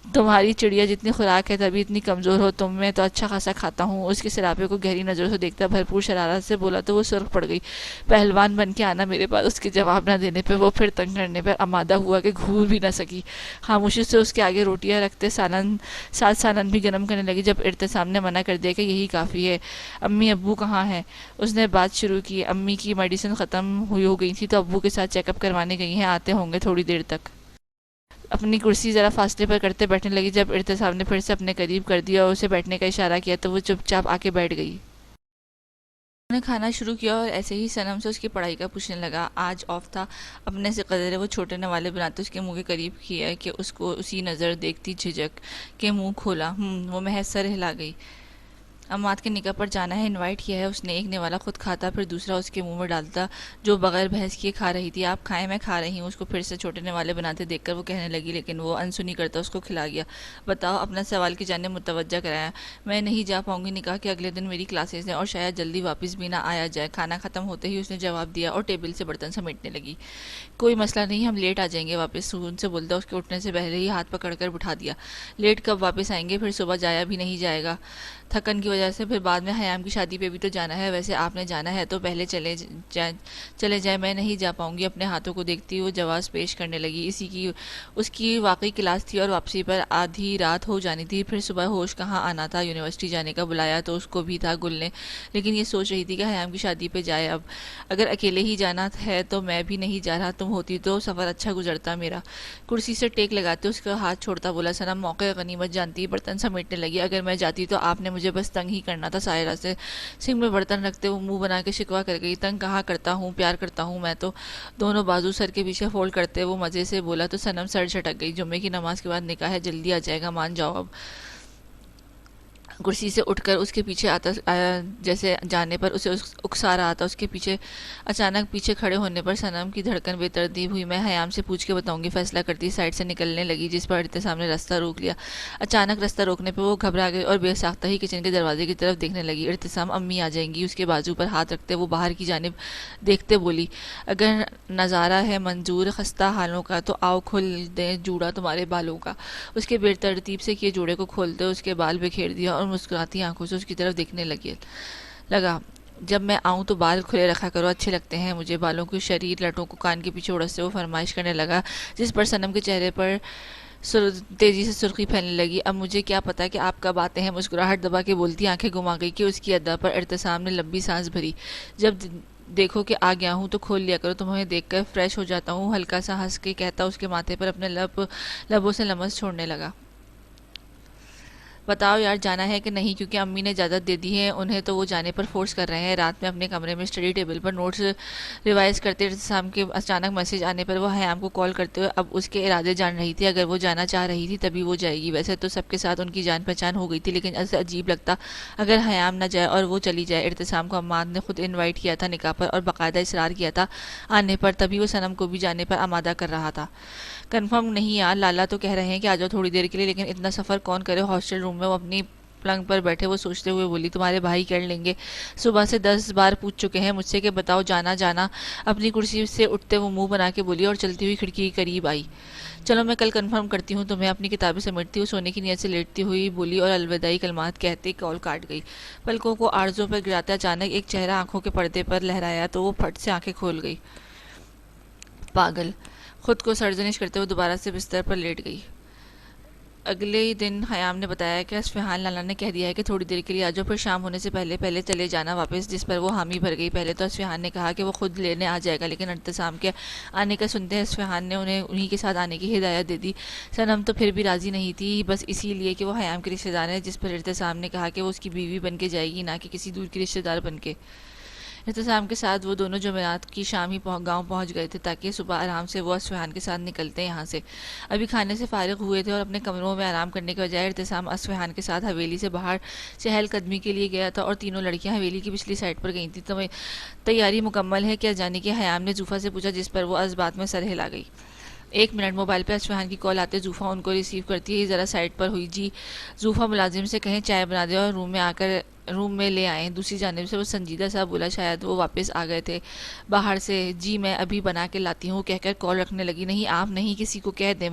تمہاری چڑیا جتنی خوراک ہے تبھی اتنی کمزور ہو تم، میں تو اچھا خاصا کھاتا ہوں۔ اس کے سراپے کو گہری نظروں سے دیکھتا بھرپور شرارت سے بولا تو وہ سرخ پڑ گئی۔ پہلوان بن کے آنا میرے پاس۔ اس کے جواب نہ دینے پہ وہ پھر تنگ کرنے پر آمادہ ہوا کہ گھور بھی نہ سکی۔ خاموشی سے اس کے آگے روٹیاں رکھتے ساتھ سالن بھی گرم کرنے لگی جب ارتسام نے منع کر دیا کہ یہی کافی ہے۔ امی ابو کہاں ہیں؟ اس نے بات شروع کی۔ امی کی میڈیسن ختم ہو گئی تھی تو ابو کے ساتھ چیک اپ کروانے گئی ہیں، آتے ہوں گے تھوڑی دیر تک۔ اپنی کرسی ذرا فاصلے پر کرتے بیٹھنے لگی۔ جب ارتسام نے پھر سے اپنے قریب کر دیا اور اسے بیٹھنے کا اشارہ کیا تو وہ چپ چاپ آ کے بیٹھ گئی۔ انہوں نے کھانا شروع کیا اور ایسے ہی صنم سے اس کی پڑھائی کا پوچھنے لگا۔ آج آف تھا، اپنے سے قدرے وہ چھوٹے نوالے بناتے اس کے منہ کے قریب کیا کہ اس کو اسی نظر دیکھتی جھجک کے منہ کھولا۔ وہ محض سر ہلا گئی۔ اماد کے نکاح پر جانا ہے، انوائٹ کیا ہے۔ اس نے ایک نوالا خود کھاتا پھر دوسرا اس کے منہ میں ڈالتا جو بغیر بحث کیے کھا رہی تھی۔ آپ کھائیں، میں کھا رہی ہوں۔ اس کو پھر سے چھوٹے نوالے بناتے دیکھ کر وہ کہنے لگی لیکن وہ انسنی کرتا اس کو کھلا گیا۔ بتاؤ، اپنا سوال کی جانب متوجہ کرایا۔ میں نہیں جا پاؤں گی، نکاح کے اگلے دن میری کلاسز ہیں اور شاید جلدی واپس بھی نہ آیا جائے۔ کھانا ختم ہوتے ہی اس نے جواب دیا اور ٹیبل سے برتن سمیٹنے لگی۔ کوئی مسئلہ نہیں، ہم لیٹ آ جائیں گے واپس، سکون سے بولتا اس کے اٹھنے سے پہلے ہی ہاتھ پکڑ کر بٹھا دیا۔ لیٹ کب واپس آئیں گے؟ پھر صبح جایا بھی نہیں جائے گا تھکن کی وجہ سے، پھر بعد میں حیام کی شادی پہ بھی تو جانا ہے۔ ویسے آپ نے جانا ہے تو پہلے چلے جائیں، میں نہیں جا پاؤں گی۔ اپنے ہاتھوں کو دیکھتی وہ جواز پیش کرنے لگی۔ اس کی واقعی کلاس تھی اور واپسی پر آدھی رات ہو جانی تھی۔ پھر صبح ہوش کہاں آنا تھا، یونیورسٹی جانے کا بلایا تو اس کو بھی تھا گل نے، لیکن یہ سوچ رہی تھی کہ حیام کی شادی پہ جائے اب۔ اگر اکیلے ہی جانا ہے تو میں بھی نہیں جا رہا، تم ہوتی تو سفر اچھا گزرتا میرا۔ کرسی سے ٹیک لگاتے اس کا ہاتھ چھوڑتا بولا۔ صنم موقع غنیمت جانتی برتن سمیٹنے لگی۔ اگر میں جاتی تو آپ نے مجھے بس تنگ ہی کرنا تھا۔ سائرہ سے سنگ میں برتن رکھتے وہ منہ بنا کے شکوہ کر گئی۔ تنگ کہاں کرتا ہوں، پیار کرتا ہوں میں تو۔ دونوں بازو سر کے پیچھے فولڈ کرتے وہ مزے سے بولا تو صنم سر جھٹک گئی۔ جمعے کی نماز کے بعد نکاح ہے، جلدی آ جائے گا، مان جاؤ اب۔ کرسی سے اٹھ کر اس کے پیچھے آتا جیسے جانے پر اسے اکسا رہا تھا۔ اس کے پیچھے اچانک پیچھے کھڑے ہونے پر صنم کی دھڑکن بے ترتیب ہوئی۔ میں حیام سے پوچھ کے بتاؤں گی، فیصلہ کرتی سائڈ سے نکلنے لگی جس پر ارتسام نے راستہ روک لیا۔ اچانک راستہ روکنے پہ وہ گھبرا گئی اور بے ساختہ ہی کچن کے دروازے کی طرف دیکھنے لگی۔ ارتسام امی آ جائیں گی، اس کے بازو پر ہاتھ رکھتے وہ باہر کی جانب دیکھتے بولی۔ اگر نظارہ ہے منظور خستہ حالوں کا تو آؤ کھول دیں جوڑا تمہارے بالوں کا۔ اس کے بے ترتیب سے کیے جوڑے کو کھولتے اس کے بال بکھیر دیا اور مسکراتی آنکھوں سے اس کی طرف دیکھنے لگا۔ جب میں آؤں تو بال کھلے رکھا کرو، اچھے لگتے ہیں مجھے۔ بالوں کی شریر لٹوں کو کان کے پیچھے اڑستے وہ فرمائش کرنے لگا جس پر صنم کے چہرے پر تیزی سے سرخی پھیلنے لگی۔ اب مجھے کیا پتا کہ آپ کب آتے ہیں، مسکراہٹ دبا کے بولتی آنکھیں گھما گئی کہ اس کی ادا پر ارتسام نے لمبی سانس بھری۔ جب دیکھو کہ آ گیا ہوں تو کھول لیا کرو، تمہیں دیکھ کر فریش ہو جاتا ہوں، ہلکا سا ہنس کے کہتا اس کے ماتھے پر اپنے لبوں سے لمس چھوڑنے لگا۔ بتاؤ یار، جانا ہے کہ نہیں؟ کیونکہ امی نے اجازت دے دی ہے انہیں تو وہ جانے پر فورس کر رہے ہیں۔ رات میں اپنے کمرے میں اسٹڈی ٹیبل پر نوٹس ریوائز کرتے ارتسام کے اچانک میسج آنے پر وہ حیام کو کال کرتے ہوئے اب اس کے ارادے جان رہی تھی۔ اگر وہ جانا چاہ رہی تھی تبھی وہ جائے گی۔ ویسے تو سب کے ساتھ ان کی جان پہچان ہو گئی تھی لیکن ایسے عجیب لگتا اگر حیام نہ جائے اور وہ چلی جائے۔ ارتسام کو اماد نے خود انوائٹ کیا تھا نکاح پر اور باقاعدہ اصرار کیا تھا آنے پر، تبھی وہ صنم کو بھی جانے پر آمادہ کر رہا تھا۔ کنفرم نہیں یار، لالا تو کہہ رہے ہیں کہ آ جاؤ تھوڑی دیر کے لیے، لیکن اتنا سفر کون کرے؟ ہاسٹل روم میں وہ اپنی پلنگ پر بیٹھے وہ سوچتے ہوئے بولی، تمہارے بھائی کر لیں گے، صبح سے 10 بار پوچھ چکے ہیں مجھ سے کہ بتاؤ جانا۔ اپنی کرسی سے اٹھتے وہ منہ بنا کے بولی اور چلتی ہوئی کھڑکی کے قریب آئی۔ چلو میں کل کنفرم کرتی ہوں تمہیں۔ اپنی کتابیں سمیٹتی ہوئی سونے کی نیت سے لیٹتی ہوئی بولی اور الوداعی کلمات کہتے کال کاٹ گئی۔ پلکوں کو آرزوں پر گراتے اچانک ایک چہرہ آنکھوں کے پردے پر لہرایا تو وہ پھٹ سے آنکھیں کھول گئی۔ پاگل، خود کو سرزنش کرتے ہوئے دوبارہ سے بستر پر لیٹ گئی۔ اگلے دن حیام نے بتایا کہ اصفہان لالا نے کہہ دیا ہے کہ تھوڑی دیر کے لیے آ جاؤ، پھر شام ہونے سے پہلے چلے جانا واپس، جس پر وہ حامی بھر گئی۔ پہلے تو اصفہان نے کہا کہ وہ خود لینے آ جائے گا لیکن ارتسام کے آنے کا سنتے اصفہان نے انہیں کے ساتھ آنے کی ہدایت دے دی۔ صنم تو پھر بھی راضی نہیں تھی، بس اسی لیے کہ وہ حیام کے رشتہ دار ہے، جس پر ارتسام نے کہا کہ وہ اس کی بیوی بن کے جائے گی نہ کہ کسی دور کی رشتہ دار بن کے۔ احتسام کے ساتھ وہ دونوں جمعرات کی شام ہی گاؤں پہنچ گئے تھے تاکہ صبح آرام سے وہ اصفہان کے ساتھ نکلتے یہاں سے۔ ابھی کھانے سے فارغ ہوئے تھے اور اپنے کمروں میں آرام کرنے کے بجائے احتسام اصفہان کے ساتھ حویلی سے باہر چہل قدمی کے لیے گیا تھا، اور تینوں لڑکیاں حویلی کی پچھلی سائڈ پر گئی تھیں۔ تو تیاری مکمل ہے کیا جانے کے حیام نے زوفا سے پوچھا، جس پر وہ اس بات میں سر ہلا گئی۔ 1 منٹ، موبائل پہ اصفہان کی کال آتے زوفا ان کو ریسیو کرتی ہے، ذرا سائڈ پر ہوئی۔ جی زوفا ملازم سے کہیں چائے بنا دے اور روم میں لے آئیں۔ دوسری جانب سے وہ سنجیدہ سا بولا، شاید وہ واپس آ گئے تھے باہر سے۔ جی میں ابھی بنا کے لاتی ہوں کہہ کر کال رکھنے لگی۔ نہیں آپ نہیں، کسی کو کہہ دیں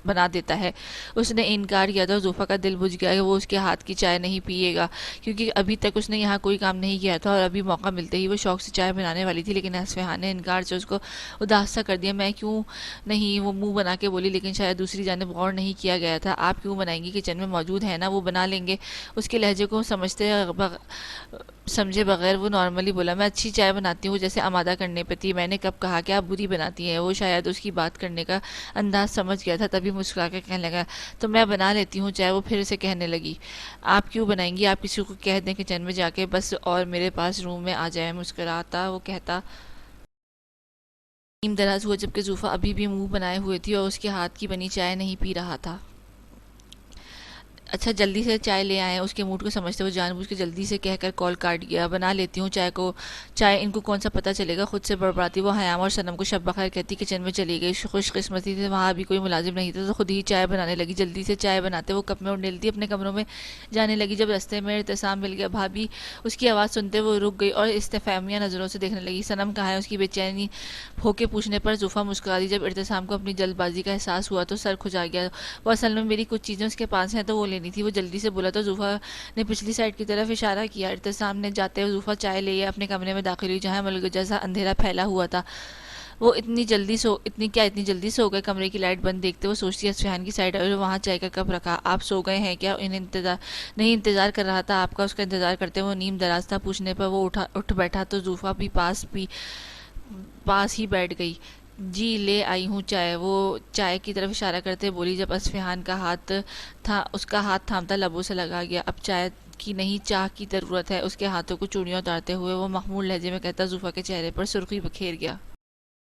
بنا دیتا ہے۔ اس نے انکار کیا تھا۔ زوفا کا دل بجھ گیا کہ وہ اس کے ہاتھ کی چائے نہیں پیے گا، کیونکہ ابھی تک اس نے یہاں کوئی کام نہیں کیا تھا اور ابھی موقع ملتے ہی وہ شوق سے چائے بنانے والی تھی، لیکن اصفہان نے انکار سے اس کو اداس سا کر دیا۔ میں کیوں نہیں، وہ منہ بنا کے بولی، لیکن شاید دوسری جانب غور نہیں کیا گیا تھا۔ آپ کیوں بنائیں گی، کچن میں موجود ہے نا، وہ بنا لیں گے۔ اس کے لہجے کو سمجھے بغیر وہ نارملی بولا، میں اچھی چائے بناتی ہوں، جیسے آمادہ کرنے پہ تھی۔ میں نے کب کہا کہ آپ بری بناتی ہیں؟ وہ شاید اس کی بات کرنے کا انداز سمجھ گیا تھا، تبھی مسکرا کے کہنے لگا، تو میں بنا لیتی ہوں چائے۔ وہ پھر سے کہنے لگی، آپ کیوں بنائیں گی، آپ کسی کو کہہ دیں کچن میں جا کے بس، اور میرے پاس روم میں آ جائے۔ مسکراتا وہ کہتا نیم دراز ہوا، جبکہ زوفا ابھی بھی منہ بنائے ہوئے تھی اور اس کے ہاتھ کی بنی چائے نہیں پی رہا تھا۔ اچھا جلدی سے چائے لے آئیں۔ اس کے موڈ کو سمجھتے ہوئے جان بوجھ کے جلدی سے کہہ کر کال کاٹ گیا۔ بنا لیتی ہوں چائے ان کو کون سا پتہ چلے گا، خود سے بڑبڑاتی وہ حیام اور صنم کو شب بخیر کہتی کچن میں چلی گئی۔ خوش قسمتی سے وہاں ابھی کوئی ملازم نہیں تھا، تو خود ہی چائے بنانے لگی۔ جلدی سے چائے بناتے وہ کپ میں اڑیلتی اپنے کمروں میں جانے لگی۔ جب راستے میں احتسام مل گیا، بھابی اس کی آواز سنتے وہ رک گئی اور استفہامیہ نظروں سے دیکھنے لگی۔ صنم کہاں ہے، اس کی بے چینی ہو کے پوچھنے پر زوفا مسکرا دی۔ جب احتسام کو اپنی جلد بازی کا احساس ہوا تو سر کھجا گیا۔ وہ اصل میں میری کچھ چیزیں اس کے پاس ہیں تو وہ لینی تھی، وہ جلدی سے بولا۔ تو زوفا نے پچھلی سائڈ کی طرف اشارہ کیا۔ احتسام نے جاتے ہوئے زوفا چائے لے اپنے کمرے میں داخل ہوئی، جہاں ملک جیسا اندھیرا پھیلا ہوا تھا۔ وہ اتنی جلدی سو گئے؟ کمرے کی لائٹ بند دیکھتے وہ سوچتی اصفہان کی سائڈ اور وہاں چائے کا کپ رکھا۔ آپ سو گئے ہیں کیا؟ انتظار کر رہا تھا آپ کا۔ اس کا انتظار کرتے وہ نیم دراز تھا۔ پوچھنے پر وہ اٹھ بیٹھا تو زوفا بھی پاس ہی بیٹھ گئی۔ جی لے آئی ہوں چائے، وہ چائے کی طرف اشارہ کرتے بولی۔ جب اصفہان اس کا ہاتھ تھامتا لبوں سے لگا گیا۔ اب چائے کی نہیں، چاہ کی ضرورت ہے۔ اس کے ہاتھوں کو چوڑیاں اتارتے ہوئے وہ مخمور لہجے میں کہتا، زوفا کے چہرے پر سرخی بکھیر گیا۔